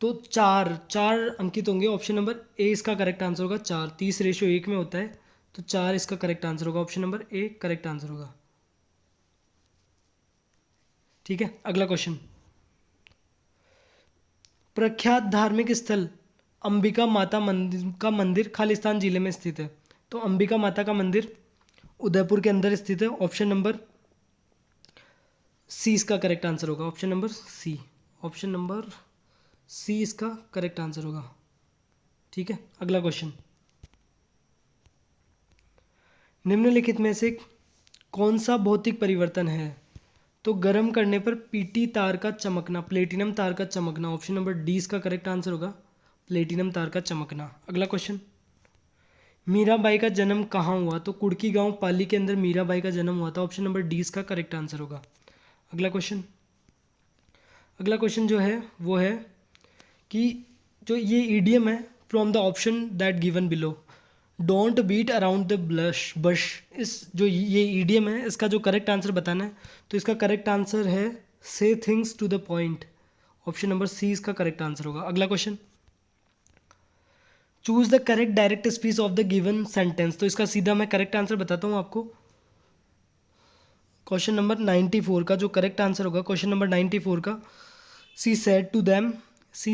तो चार चार अंकित होंगे। ऑप्शन नंबर ए इसका करेक्ट आंसर होगा, 4, 30:1 में होता है, तो 4 इसका करेक्ट आंसर होगा, option number A correct answer होगा। ठीक है, अगला क्वेश्चन, प्रख्यात धार्मिक स्थल अंबिका माता मंदिर का मंदिर खालिस्तान जिले में स्थित है। तो अंबिका माता का मंदिर उदयपुर के अंदर स्थित है, ऑप्शन नंबर सी इसका करेक्ट आंसर होगा, option number C, option number C इसका करेक्ट आंसर होगा। ठीक है, अगला क्वेश्चन, निम्नलिखित में से कौन सा भौतिक परिवर्तन है। तो गर्म करने पर पीटी तार का चमकना, प्लेटिनम तार का चमकना, ऑप्शन नंबर डी इसका करेक्ट आंसर होगा, प्लेटिनम तार का चमकना। अगला क्वेश्चन, मीराबाई का जन्म कहाँ हुआ। तो कुड़की गांव पाली के अंदर मीराबाई का जन्म हुआ था, ऑप्शन नंबर डी इसका करेक्ट आंसर होगा। अगला क्वेश्चन, अगला क्वेश्चन जो है वो है कि जो ये ईडियम है, from the option that given below, don't beat around the blush bush, इस जो ये ईडियम है इसका जो करेक्ट आंसर बताना है, तो इसका करेक्ट आंसर है से things to the point, option number C इसका करेक्ट आंसर होगा। अगला question, choose the correct direct speech of the given sentence. तो इसका सीधा मैं करेक्ट आंसर बताता हूँ आपको। क्वेश्चन नंबर 94 का जो करेक्ट आंसर होगा, क्वेश्चन नंबर 94 का, she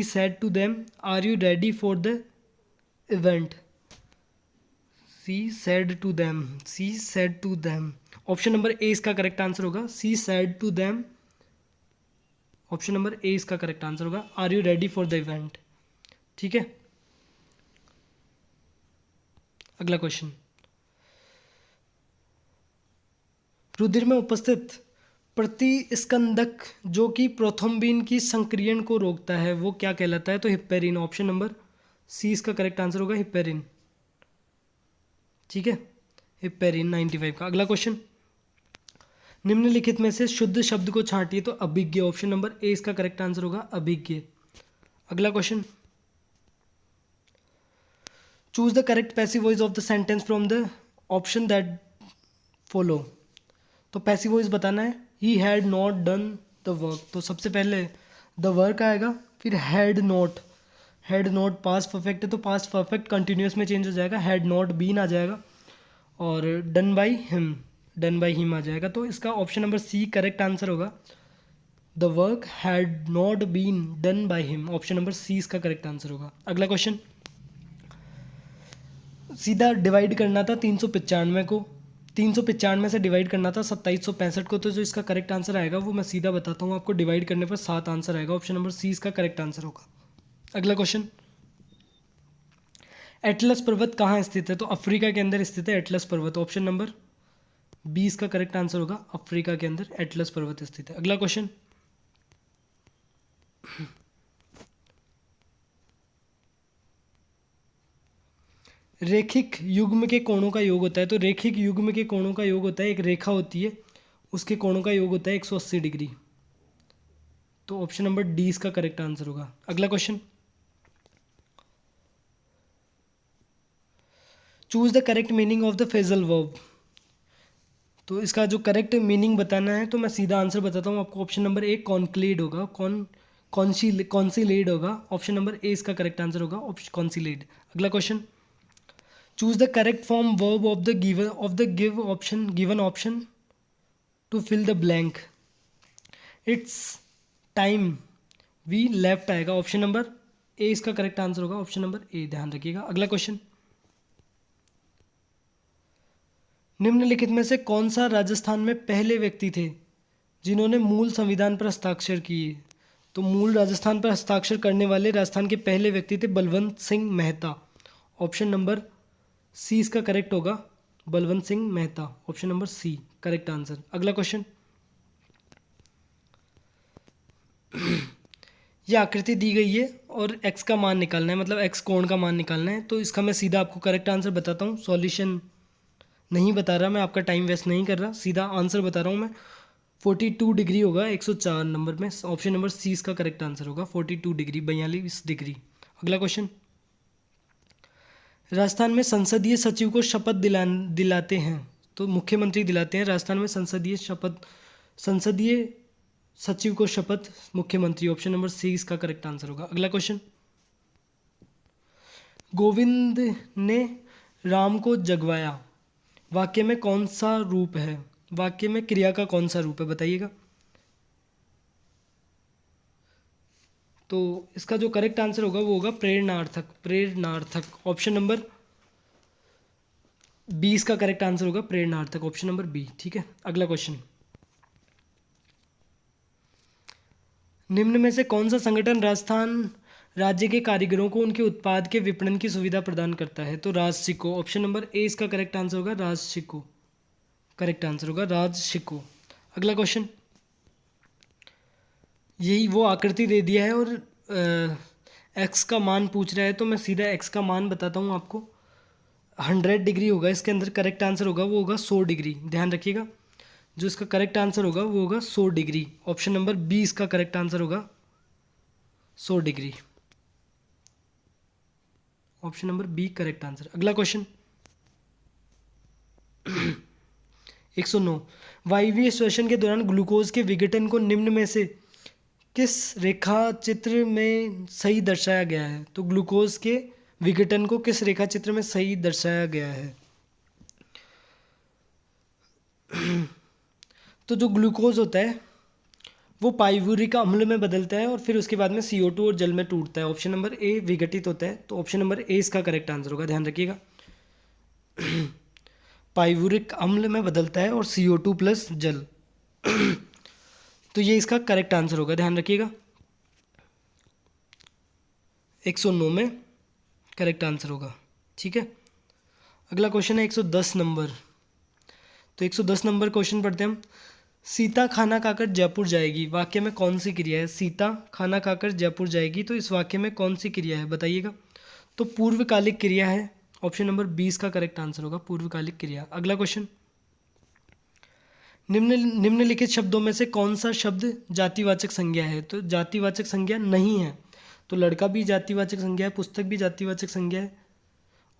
said to them are you ready for the event. She said to them, option number A इसका करेक्ट आंसर होगा, she said to them, option number A इसका करेक्ट आंसर होगा, are you ready for the event. ठीक है, अगला क्वेश्चन, रुधिर में उपस्थित प्रतिस्कंदक जो कि प्रोथ्रोम्बिन की संक्रियण को रोकता है वो क्या कहलाता है। तो हिप्पेरिन, ऑप्शन नंबर सी इसका करेक्ट आंसर होगा, हिप्पेरिन। ठीक है, हिप्पेरिन 95 का। अगला क्वेश्चन, निम्नलिखित में से शुद्ध शब्द को छांटिए। तो अभिज्ञ, ऑप्शन नंबर ए इसका करेक्ट आंसर होगा, अभिज्ञ। अगला question, choose the correct passive voice of the sentence from the option that follow. तो पैसिव वॉइस बताना है, he had not done the work. तो सबसे पहले द वर्क आएगा, फिर हैड नॉट पास्ट परफेक्ट है तो पास्ट परफेक्ट कंटिन्यूस में चेंज हो जाएगा, हैड नॉट बीन आ जाएगा, और डन बाई हिम आ जाएगा। तो इसका option number C correct answer होगा, the work had not been done by him, option number C इसका करेक्ट आंसर होगा। अगला क्वेश्चन, सीधा डिवाइड करना था 395 को, 395 से डिवाइड करना था 2765 को। तो जो इसका करेक्ट आंसर आएगा वो मैं सीधा बताता हूँ आपको, डिवाइड करने पर 7 आंसर आएगा, ऑप्शन नंबर सी इसका करेक्ट आंसर होगा। अगला क्वेश्चन, एटलस पर्वत कहाँ स्थित है। तो अफ्रीका के अंदर स्थित है एटलस पर्वत, ऑप्शन नंबर बी इसका करेक्ट आंसर होगा, अफ्रीका के अंदर एटलस पर्वत स्थित है। अगला क्वेश्चन, रेखिक युग्म के कोणों का योग होता है। तो रेखिक युग्म के कोणों का योग होता है, एक रेखा होती है उसके कोणों का योग होता है 180 डिग्री। तो ऑप्शन नंबर डी इसका करेक्ट आंसर होगा। अगला question, choose the correct meaning of the phrasal verb. तो इसका जो करेक्ट मीनिंग बताना है तो मैं सीधा आंसर बताता हूँ आपको, ऑप्शन नंबर ए कॉन्क्लेड होगा, कॉन्सिलेड होगा, ऑप्शन नंबर ए इसका करेक्ट आंसर होगा, कॉन्सिलेड। अगला question, choose the correct form verb of the given option to fill the blank. It's time we left आएगा, ऑप्शन नंबर ए इसका करेक्ट आंसर होगा, ऑप्शन नंबर ए, ध्यान रखिएगा। अगला क्वेश्चन, निम्नलिखित में से कौन सा राजस्थान में पहले व्यक्ति थे जिन्होंने मूल संविधान पर हस्ताक्षर किए। तो मूल राजस्थान पर हस्ताक्षर करने वाले राजस्थान के पहले व्यक्ति थे Balwant Singh Mehta, option number C इसका करेक्ट होगा, Balwant Singh Mehta, option number C correct answer. अगला क्वेश्चन, ये आकृति दी गई है और x का मान निकालना है, मतलब x कोण का मान निकालना है। तो इसका मैं सीधा आपको करेक्ट आंसर बताता हूँ, सॉल्यूशन नहीं बता रहा मैं, आपका टाइम वेस्ट नहीं कर रहा, सीधा आंसर बता रहा हूँ मैं। 42 डिग्री होगा 104 नंबर में, ऑप्शन नंबर सी इसका करेक्ट आंसर होगा, 42 डिग्री, 42 डिग्री। अगला क्वेश्चन, राजस्थान में संसदीय सचिव को शपथ दिलाते हैं, तो मुख्यमंत्री दिलाते हैं। राजस्थान में संसदीय सचिव को शपथ मुख्यमंत्री, ऑप्शन नंबर सी इसका करेक्ट आंसर होगा। अगला क्वेश्चन, गोविंद ने राम को जगवाया, वाक्य में कौन सा रूप है, वाक्य में क्रिया का कौन सा रूप है बताइएगा। तो इसका जो करेक्ट आंसर होगा वो होगा प्रेरणार्थक, प्रेरणार्थक, ऑप्शन नंबर बी इसका करेक्ट आंसर होगा, प्रेरणार्थक, ऑप्शन नंबर बी। ठीक है, अगला क्वेश्चन, निम्न में से कौन सा संगठन राजस्थान राज्य के कारीगरों को उनके उत्पाद के विपणन की सुविधा प्रदान करता है, तो राजसिको, ऑप्शन नंबर ए इसका करेक्ट आंसर होगा, राजसिको करेक्ट आंसर होगा, राजसिको। अगला क्वेश्चन, यही वो आकृति दे दिया है और एक्स का मान पूछ रहा है, तो मैं सीधा एक्स का मान बताता हूँ आपको। 100 डिग्री होगा इसके अंदर, करेक्ट आंसर होगा वो होगा 100 डिग्री, ध्यान रखिएगा। जो इसका करेक्ट आंसर होगा वो होगा 100 डिग्री, ऑप्शन नंबर बी इसका करेक्ट आंसर होगा, 100 degree, option number B correct answer. अगला क्वेश्चन, 109, वायवीय श्वसन के दौरान ग्लूकोज के विघटन को निम्न में से किस रेखा चित्र में सही दर्शाया गया है, तो ग्लूकोज के विघटन को किस रेखा चित्र में सही दर्शाया गया है। तो जो ग्लूकोज होता है वो पाइवुरिक अम्ल में बदलता है और फिर उसके बाद में CO2 और जल में टूटता है, ऑप्शन नंबर ए विघटित होता है, तो ऑप्शन नंबर ए इसका करेक्ट आंसर होगा, ध्यान रखिएगा। पाइवुरिक अम्ल में बदलता है और CO2 प्लस जल, तो ये इसका करेक्ट आंसर होगा, ध्यान रखिएगा। 109 में करेक्ट आंसर होगा। ठीक है, अगला क्वेश्चन है 110 नंबर। तो 110 नंबर क्वेश्चन पढ़ते हैं हम। सीता खाना खाकर जयपुर जाएगी, वाक्य में कौन सी क्रिया है। सीता खाना खाकर जयपुर जाएगी, तो इस वाक्य में कौन सी क्रिया है बताइएगा। तो पूर्वकालिक क्रिया है, ऑप्शन नंबर 20 का करेक्ट आंसर होगा, पूर्वकालिक क्रिया। अगला क्वेश्चन, निम्नलिखित शब्दों में से कौन सा शब्द जातिवाचक संज्ञा है, तो जातिवाचक संज्ञा नहीं है। तो लड़का भी जातिवाचक संज्ञा है, पुस्तक भी जातिवाचक संज्ञा है,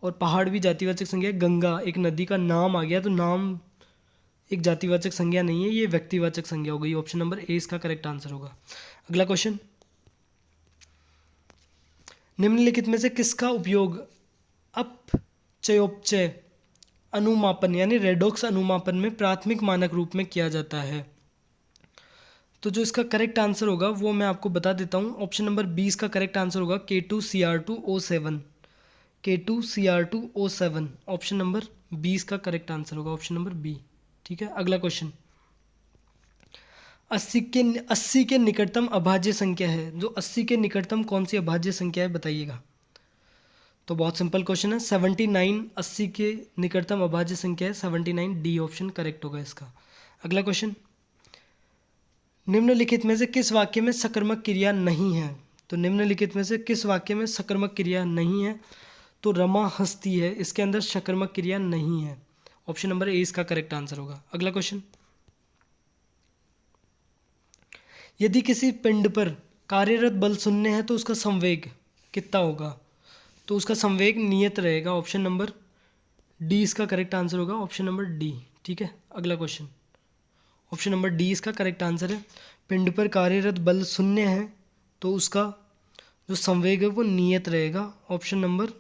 और पहाड़ भी जातिवाचक संज्ञा है। गंगा एक नदी का नाम आ गया, तो नाम एक जातिवाचक संज्ञा नहीं है, ये व्यक्तिवाचक संज्ञा हो गई, ऑप्शन नंबर ए इसका करेक्ट आंसर होगा। अगला क्वेश्चन, निम्नलिखित में से किसका उपयोग अपचयोपचय अनुमापन यानी रेडॉक्स अनुमापन में प्राथमिक मानक रूप में किया जाता है। तो जो इसका करेक्ट आंसर होगा वो मैं आपको बता देता हूँ, ऑप्शन नंबर 20 का करेक्ट आंसर होगा K2Cr2O7, K2Cr2O7, ऑप्शन नंबर 20 का करेक्ट आंसर होगा, ऑप्शन नंबर बी। ठीक है, अगला क्वेश्चन, 80 के निकटतम अभाज्य संख्या है, जो 80 के निकटतम कौन सी अभाज्य संख्या है बताइएगा। तो बहुत सिंपल क्वेश्चन है, 79 80 के निकटतम अभाज्य संख्या है 79, डी ऑप्शन करेक्ट होगा इसका। अगला क्वेश्चन, निम्नलिखित में से किस वाक्य में सकर्मक क्रिया नहीं है, तो निम्नलिखित में से किस वाक्य में सकर्मक क्रिया नहीं है, तो रमा हस्ती है, इसके अंदर सकर्मक क्रिया नहीं है, ऑप्शन नंबर ए इसका करेक्ट आंसर होगा। अगला क्वेश्चन, यदि किसी पिंड पर कार्यरत बल शून्य है तो उसका संवेग कितना होगा, तो उसका संवेग नियत रहेगा, ऑप्शन नंबर डी इसका करेक्ट आंसर होगा, ऑप्शन नंबर डी। ठीक है, अगला क्वेश्चन, ऑप्शन नंबर डी इसका करेक्ट आंसर है। पिंड पर कार्यरत बल शून्य है तो उसका जो संवेग है वो नियत रहेगा, ऑप्शन नंबर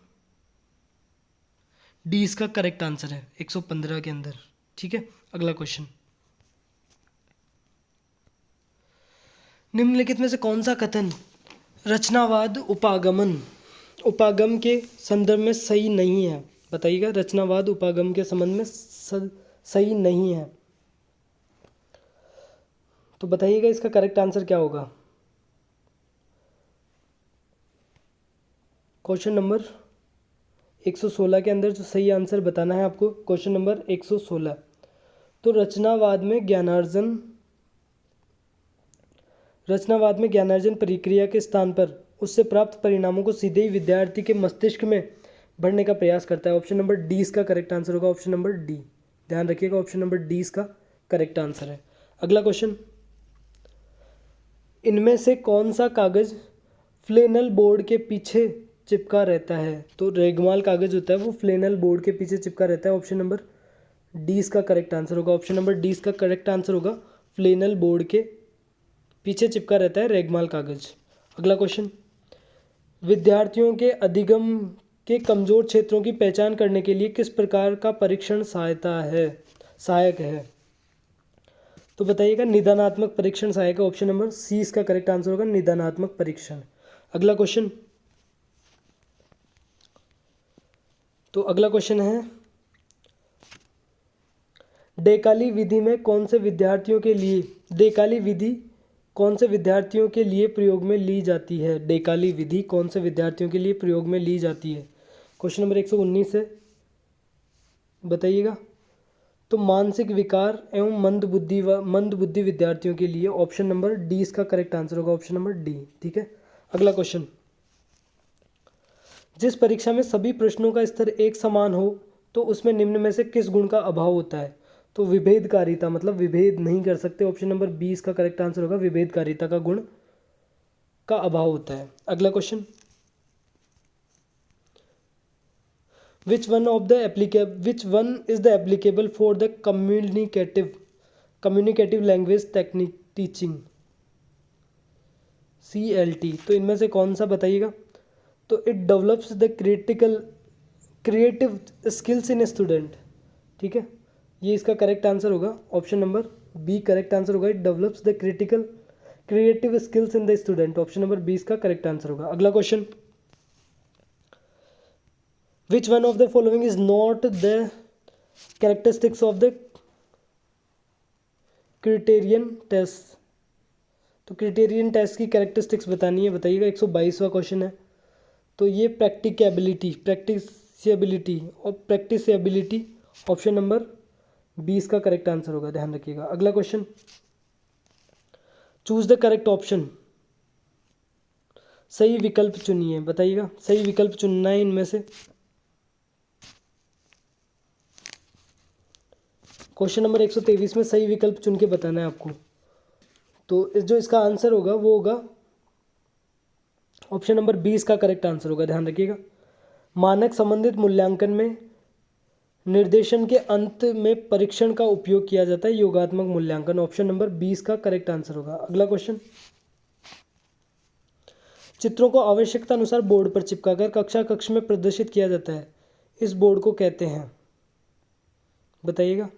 डी इसका करेक्ट आंसर है 115 के अंदर। ठीक है, अगला क्वेश्चन, निम्नलिखित में से कौन सा कथन रचनावाद उपागम के संदर्भ में सही नहीं है बताइएगा। रचनावाद उपागम के संबंध में सही नहीं है, तो बताइएगा इसका करेक्ट आंसर क्या होगा। क्वेश्चन नंबर 116 के अंदर जो सही आंसर बताना है आपको, क्वेश्चन नंबर 116। तो रचनावाद में ज्ञानार्जन प्रक्रिया के स्थान पर उससे प्राप्त परिणामों को सीधे ही विद्यार्थी के मस्तिष्क में भरने का प्रयास करता है। ऑप्शन नंबर डी इसका करेक्ट आंसर होगा, ऑप्शन नंबर डी। ध्यान रखिएगा, ऑप्शन नंबर डी इसका करेक्ट आंसर है। अगला क्वेश्चन, इनमें से कौन सा कागज फ्लेनल बोर्ड के पीछे चिपका रहता है? तो रेगमाल कागज होता है वो फ्लेनल बोर्ड के पीछे चिपका रहता है। ऑप्शन नंबर डी इसका करेक्ट आंसर होगा, ऑप्शन नंबर डी इसका करेक्ट आंसर होगा। फ्लेनल बोर्ड के पीछे चिपका रहता है रेगमाल कागज। अगला क्वेश्चन, विद्यार्थियों के अधिगम के कमजोर क्षेत्रों की पहचान करने के लिए किस प्रकार का परीक्षण सहायक है? तो बताइएगा, निदानात्मक परीक्षण सहायक है। ऑप्शन नंबर सी इसका करेक्ट आंसर होगा, निदानात्मक परीक्षण। अगला क्वेश्चन, तो अगला क्वेश्चन है, डेकाली विधि कौन से विद्यार्थियों के लिए प्रयोग में ली जाती है? डेकाली विधि कौन से विद्यार्थियों के लिए प्रयोग में ली जाती है? क्वेश्चन नंबर 119 है, बताइएगा। तो मानसिक विकार एवं मंदबुद्धि विद्यार्थियों के लिए ऑप्शन नंबर डी इसका करेक्ट आंसर होगा, ऑप्शन नंबर डी। ठीक है। अगला क्वेश्चन, जिस परीक्षा में सभी प्रश्नों का स्तर एक समान हो तो उसमें निम्न में से किस गुण का अभाव होता है? तो विभेदकारिता, मतलब विभेद नहीं कर सकते। ऑप्शन नंबर बी इसका करेक्ट आंसर होगा, विभेदकारिता का गुण का अभाव होता है। अगला question, which one is the applicable for the communicative language technique teaching, CLT? तो इनमें से कौन सा बताइएगा। तो it develops the creative skills in a student. ठीक है, ये इसका करेक्ट आंसर होगा, option number B correct answer होगा। It develops the creative skills in the student, option number B इसका करेक्ट आंसर होगा। अगला question, which one of the following is not the characteristics of the criterion test? तो क्रिटेरियन टेस्ट की कैरेक्टरिस्टिक्स बतानी है, बताइएगा। 122वां क्वेश्चन है। तो ये प्रैक्टिसिबिलिटी ऑप्शन नंबर 20 का करेक्ट आंसर होगा, ध्यान रखिएगा। अगला question, choose the correct option, सही विकल्प चुनिए, बताइएगा। सही विकल्प चुनना है इनमें से। क्वेश्चन नंबर 123 में सही विकल्प चुन के बताना है आपको। तो जो इसका आंसर होगा वो होगा ऑप्शन नंबर 20 का करेक्ट आंसर होगा, ध्यान रखिएगा। मानक संबंधित मूल्यांकन में निर्देशन के अंत में परीक्षण का उपयोग किया जाता है, योगात्मक मूल्यांकन, ऑप्शन नंबर 20 का करेक्ट आंसर होगा। अगला क्वेश्चन, चित्रों को आवश्यकता अनुसार बोर्ड पर चिपकाकर कक्ष में प्रदर्शित किया जाता है, इस बोर्ड को कहते हैं, बताइएगा।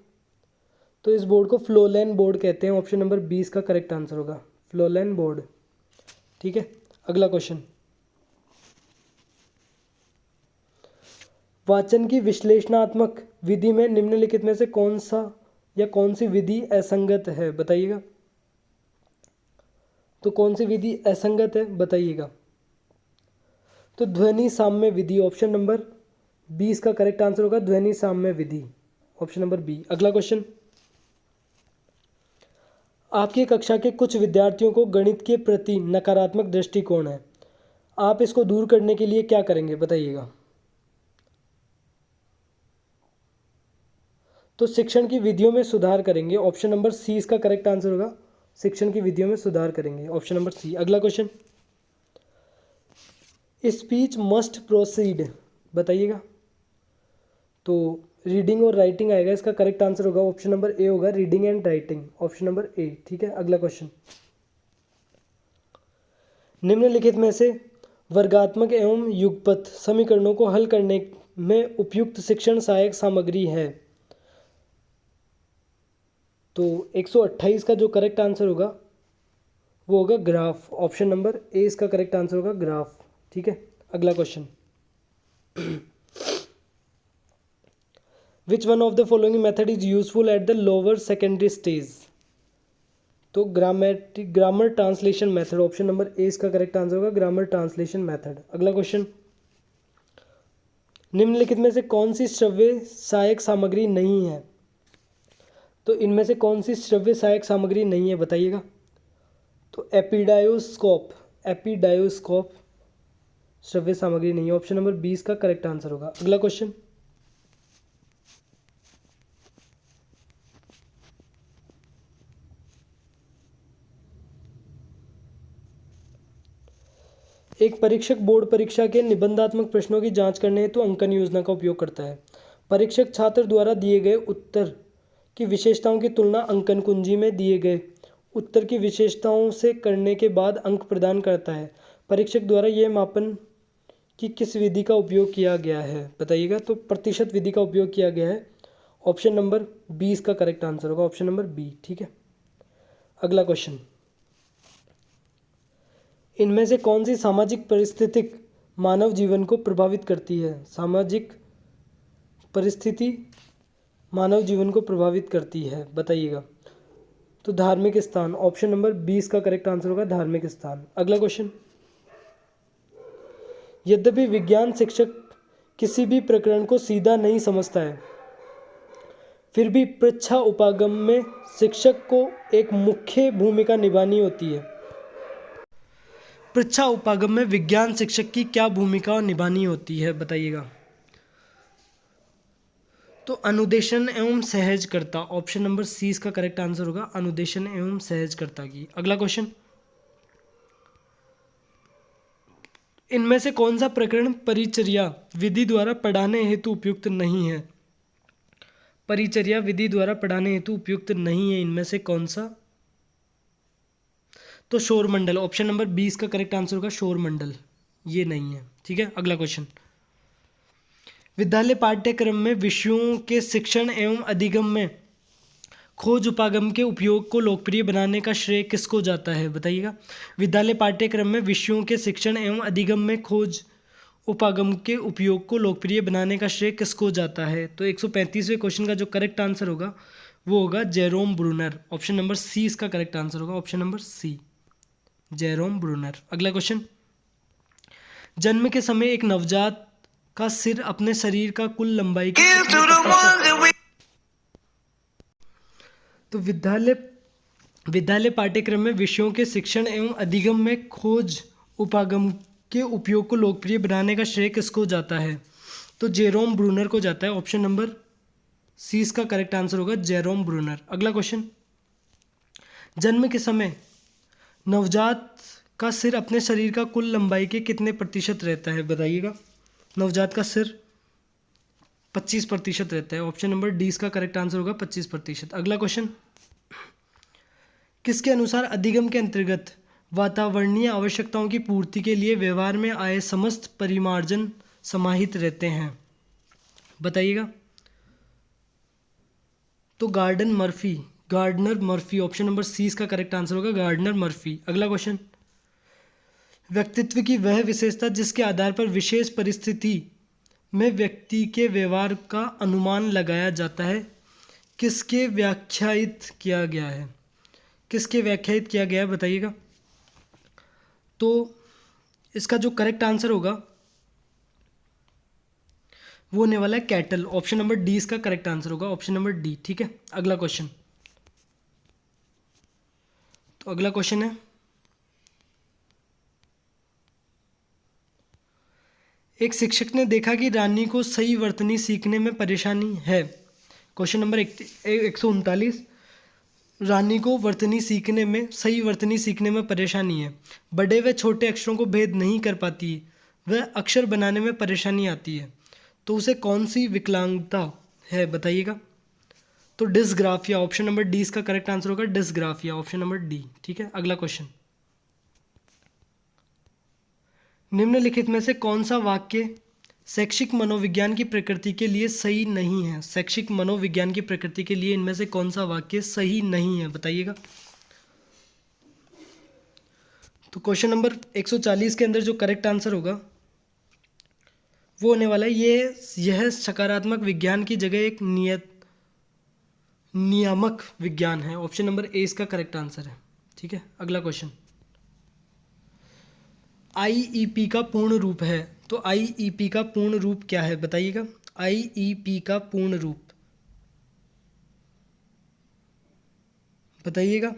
तो इस बोर्ड को फ्लोलेन बोर्ड कहते हैं, ऑप्शन नंबर 20 का करेक्ट आंसर होगा, फ्लोलेन बोर्ड। ठीक है। अगला क्वेश्चन, वाचन की विश्लेषणात्मक विधि में निम्नलिखित में से कौन सी विधि असंगत है, बताइएगा। तो कौन सी विधि असंगत है, बताइएगा। तो ध्वनि साम्य विधि, ऑप्शन नंबर 20 का करेक्ट आंसर होगा, ध्वनि साम्य विधि, ऑप्शन नंबर बी। अगला क्वेश्चन, आपकी कक्षा के कुछ विद्यार्थियों को गणित के प्रति नकारात्मक दृष्टिकोण है, आप इसको दूर करने के लिए क्या करेंगे, बताइएगा। तो शिक्षण की विधियों में सुधार करेंगे, ऑप्शन नंबर सी इसका करेक्ट आंसर होगा, शिक्षण की विधियों में सुधार करेंगे, ऑप्शन नंबर सी। अगला क्वेश्चन, स्पीच मस्ट प्रोसीड, बताइएगा। तो रीडिंग और राइटिंग आएगा, इसका करेक्ट आंसर होगा ऑप्शन नंबर ए होगा, reading and writing, option number ए। ठीक है। अगला क्वेश्चन, निम्नलिखित में से वर्गात्मक एवं युगपत समीकरणों को हल करने में उपयुक्त शिक्षण सहायक सामग्री है। तो 128 का जो करेक्ट आंसर होगा वो होगा ग्राफ, ऑप्शन नंबर ए इसका करेक्ट आंसर होगा, ग्राफ। ठीक है। अगला question, which one of the following method is useful at the lower secondary stage? तो grammar translation method, option number A इसका करेक्ट आंसर होगा, ग्रामर ट्रांसलेशन मेथड। अगला क्वेश्चन, निम्नलिखित में से कौन सी श्रव्य सहायक सामग्री नहीं है? तो इनमें से कौन सी श्रव्य सहायक सामग्री नहीं है बताइएगा? तो एपिडायोस्कोप श्रव्य सामग्री नहीं है। ऑप्शन नंबर 20 का करेक्ट आंसर होगा। अगला क्वेश्चन, एक परीक्षक बोर्ड परीक्षा के निबंधात्मक प्रश्नों की जांच करने हेतु अंकन योजना का उपयोग करता है। परीक्षक छात्र द्वारा दिए गए उत्तर की विशेषताओं की तुलना अंकन कुंजी में दिए गए उत्तर की विशेषताओं से करने के बाद अंक प्रदान करता है। परीक्षक द्वारा यह मापन कि किस विधि का उपयोग किया गया है बताइएगा? तो प्रतिशत विधि का उपयोग किया गया है। ऑप्शन नंबर 20 का करेक्ट आंसर होगा, ऑप्शन नंबर बी। ठीक है, अगला क्वेश्चन, इनमें से कौन सी सामाजिक परिस्थितिक मानव जीवन को प्रभावित करती है? सामाजिक परिस्थिति मानव जीवन को प्रभावित करती है बताइएगा? तो धार्मिक स्थान, ऑप्शन नंबर 20 का करेक्ट आंसर होगा, धार्मिक स्थान। अगला क्वेश्चन, यद्यपि विज्ञान शिक्षक किसी भी प्रकरण को सीधा नहीं समझता है, फिर भी परीक्षा उपागम में शिक्षक को एक मुख्य भूमिका निभानी होती है। परीक्षा उपागम में विज्ञान शिक्षक की क्या भूमिका निभानी होती है बताइएगा? तो अनुदेशन एवं सहजकर्ता, ऑप्शन नंबर सी इसका करेक्ट आंसर होगा, अनुदेशन एवं सहजकर्ता की। अगला क्वेश्चन, इनमें से कौन सा प्रकरण परिचर्या विधि द्वारा पढ़ाने हेतु उपयुक्त नहीं है? परिचर्या विधि द्वारा पढ़ाने हेतु उपयुक्त नहीं है, इनमें से कौन सा? तो शोरमंडल, ऑप्शन नंबर 20 का करेक्ट आंसर होगा, शोरमंडल, ये नहीं है। ठीक है, अगला क्वेश्चन, विद्यालय पाठ्यक्रम में विषयों के शिक्षण एवं अधिगम में खोज उपागम के उपयोग को लोकप्रिय बनाने का श्रेय किसको जाता है बताइएगा? विद्यालय पाठ्यक्रम में विषयों के शिक्षण एवं अधिगम में खोज उपागम के उपयोग को लोकप्रिय बनाने का श्रेय किसको जाता है? तो 135वें क्वेश्चन का जो करेक्ट आंसर होगा वो होगा Jerome Bruner, option number C इसका करेक्ट आंसर होगा, option number C, Jerome Bruner. अगला क्वेश्चन, जन्म के समय एक नवजात का सिर अपने शरीर का कुल लंबाई की तो विद्यालय पाठ्यक्रम में विषयों के शिक्षण एवं अधिगम में खोज उपागम के उपयोग को लोकप्रिय बनाने का श्रेय किसको जाता है? तो जेरोम ब्रूनर को जाता है, ऑप्शन नंबर सी इसका करेक्ट आंसर होगा, जेरोम ब्रूनर। अगला क्वेश्चन, जन्म के समय नवजात का सिर अपने शरीर का कुल लंबाई के कितने प्रतिशत रहता है बताइएगा? नवजात का सिर 25% रहता है, ऑप्शन नंबर डी इसका करेक्ट आंसर होगा, 25%। अगला क्वेश्चन, किसके अनुसार अधिगम के अंतर्गत वातावरणीय आवश्यकताओं की पूर्ति के लिए व्यवहार में आए समस्त परिमार्जन समाहित रहते हैं बताइएगा? तो Gardner Murphy, option number C इसका करेक्ट आंसर होगा, गार्डनर मर्फी। अगला क्वेश्चन, व्यक्तित्व की वह विशेषता जिसके आधार पर विशेष परिस्थिति में व्यक्ति के व्यवहार का अनुमान लगाया जाता है, किसके व्याख्यायित किया गया है? किसके व्याख्यायित किया गया है बताइएगा? तो इसका जो करेक्ट आंसर होगा वो होने वाला है कैटल, ऑप्शन नंबर डी इसका करेक्ट आंसर होगा, ऑप्शन नंबर डी। ठीक है, अगला क्वेश्चन, तो अगला क्वेश्चन है, एक शिक्षक ने देखा कि रानी को सही वर्तनी सीखने में परेशानी है। क्वेश्चन नंबर 139, रानी को सही वर्तनी सीखने में परेशानी है, बड़े व छोटे अक्षरों को भेद नहीं कर पाती है, वह अक्षर बनाने में परेशानी आती है, तो उसे कौन सी विकलांगता है बताइएगा? तो डिस्ग्राफिया, ऑप्शन नंबर डी इसका करेक्ट आंसर होगा, डिस्ग्राफिया, ऑप्शन नंबर डी। ठीक है, अगला क्वेश्चन, निम्नलिखित में से कौन सा वाक्य शैक्षिक मनोविज्ञान की प्रकृति के लिए सही नहीं है? शैक्षिक मनोविज्ञान की प्रकृति के लिए इनमें से कौन सा वाक्य सही नहीं है बताइएगा? तो क्वेश्चन नंबर 140 के अंदर जो करेक्ट आंसर होगा वो होने वाला है यह सकारात्मक विज्ञान की जगह एक नियामक विज्ञान है, ऑप्शन नंबर ए इसका करेक्ट आंसर है। ठीक है, अगला क्वेश्चन, आईईपी का पूर्ण रूप है, तो आईईपी का पूर्ण रूप क्या है बताइएगा। आईईपी का पूर्ण रूप बताइएगा।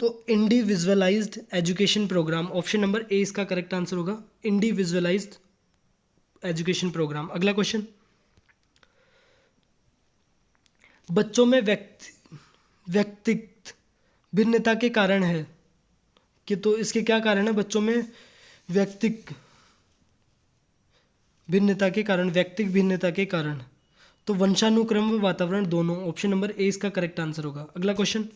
तो individualised education programme, option number A इसका करेक्ट आंसर होगा, इंडिविजुअलाइज्ड एजुकेशन प्रोग्राम। अगला क्वेश्चन, बच्चों में व्यक्तिगत भिन्नता के कारण है कि, तो इसके क्या कारण है बच्चों में व्यक्तिगत भिन्नता के कारण, व्यक्तिगत भिन्नता के कारण, तो वंशानुक्रम व वातावरण दोनों, ऑप्शन नंबर ए इसका करेक्ट आंसर होगा। अगला क्वेश्चन,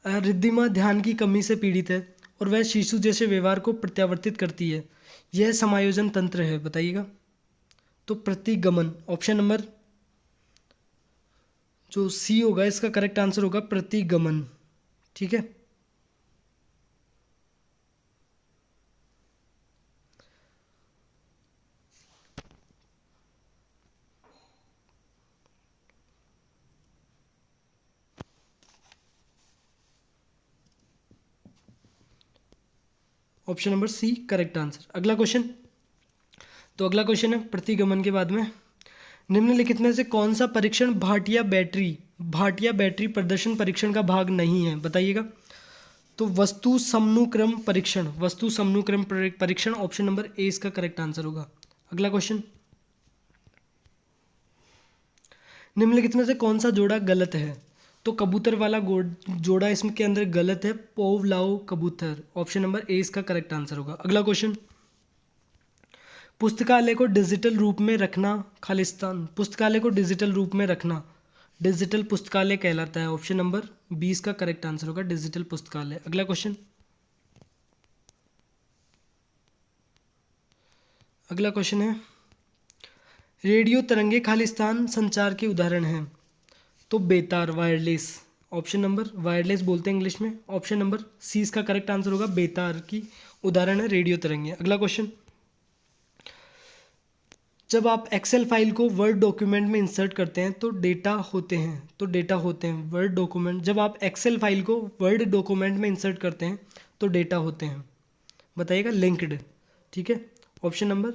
रिद्धिमा ध्यान की कमी से पीड़ित है और वह शिशु जैसे व्यवहार को प्रत्यावर्तित करती है, यह समायोजन तंत्र है बताइएगा। तो प्रतिगमन, ऑप्शन नंबर जो सी होगा इसका करेक्ट आंसर होगा प्रतिगमन। ठीक है, option number C correct answer. अगला क्वेश्चन, तो अगला क्वेश्चन है प्रतिगमन के बाद में, निम्नलिखित में से कौन सा परीक्षण भाटिया बैटरी प्रदर्शन परीक्षण का भाग नहीं है बताइएगा। तो वस्तु समनुक्रम परीक्षण, ऑप्शन नंबर ए इसका करेक्ट आंसर होगा। अगला क्वेश्चन, निम्नलिखित में से कौन सा जोड़ा गलत है, तो कबूतर वाला जोड़ा इसके अंदर गलत है, पोवलाव कबूतर, ऑप्शन नंबर ए इसका करेक्ट आंसर होगा। अगला क्वेश्चन, पुस्तकालय को डिजिटल रूप में रखना खालिस्तान, पुस्तकालय को डिजिटल रूप में रखना डिजिटल पुस्तकालय कहलाता है, ऑप्शन नंबर 20 का करेक्ट आंसर होगा डिजिटल पुस्तकालय। अगला क्वेश्चन, अगला क्वेश्चन है, रेडियो तरंगे खालिस्तान संचार के उदाहरण हैं, तो बेतार, वायरलेस, ऑप्शन नंबर वायरलेस बोलते हैं इंग्लिश में, ऑप्शन नंबर सी इसका करेक्ट आंसर होगा, बेतार की उदाहरण है रेडियो तरंगे। अगला क्वेश्चन, जब आप एक्सेल फाइल को वर्ड डॉक्यूमेंट में इंसर्ट करते हैं तो डेटा होते हैं वर्ड डॉक्यूमेंट, जब आप एक्सेल फाइल को वर्ड डॉक्यूमेंट में इंसर्ट करते हैं तो डेटा होते हैं बताइएगा लिंक्ड। ठीक है, ऑप्शन नंबर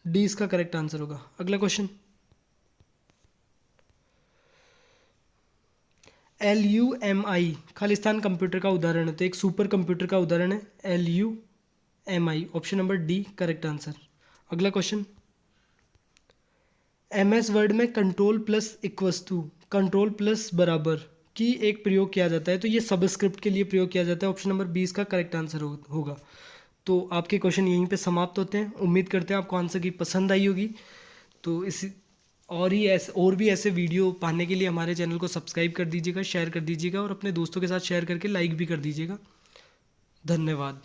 डी इसका करेक्ट आंसर होगा। अगला क्वेश्चन, LUMI खालिस्तान कंप्यूटर का उदाहरण है, तो एक सुपर कंप्यूटर का उदाहरण है LUMI, option number D correct answer. अगला क्वेश्चन, MS वर्ड में कंट्रोल प्लस बराबर की एक प्रयोग किया जाता है, तो ये सबस्क्रिप्ट के लिए प्रयोग किया जाता है, ऑप्शन नंबर 20 का करेक्ट आंसर होगा। तो आपके क्वेश्चन यहीं पे समाप्त होते हैं। उम्मीद करते हैं आपको आंसर की पसंद आई होगी। तो इस और भी ऐसे वीडियो पाने के लिए हमारे चैनल को सब्सक्राइब कर दीजिएगा, शेयर कर दीजिएगा और अपने दोस्तों के साथ शेयर करके लाइक भी कर दीजिएगा। धन्यवाद।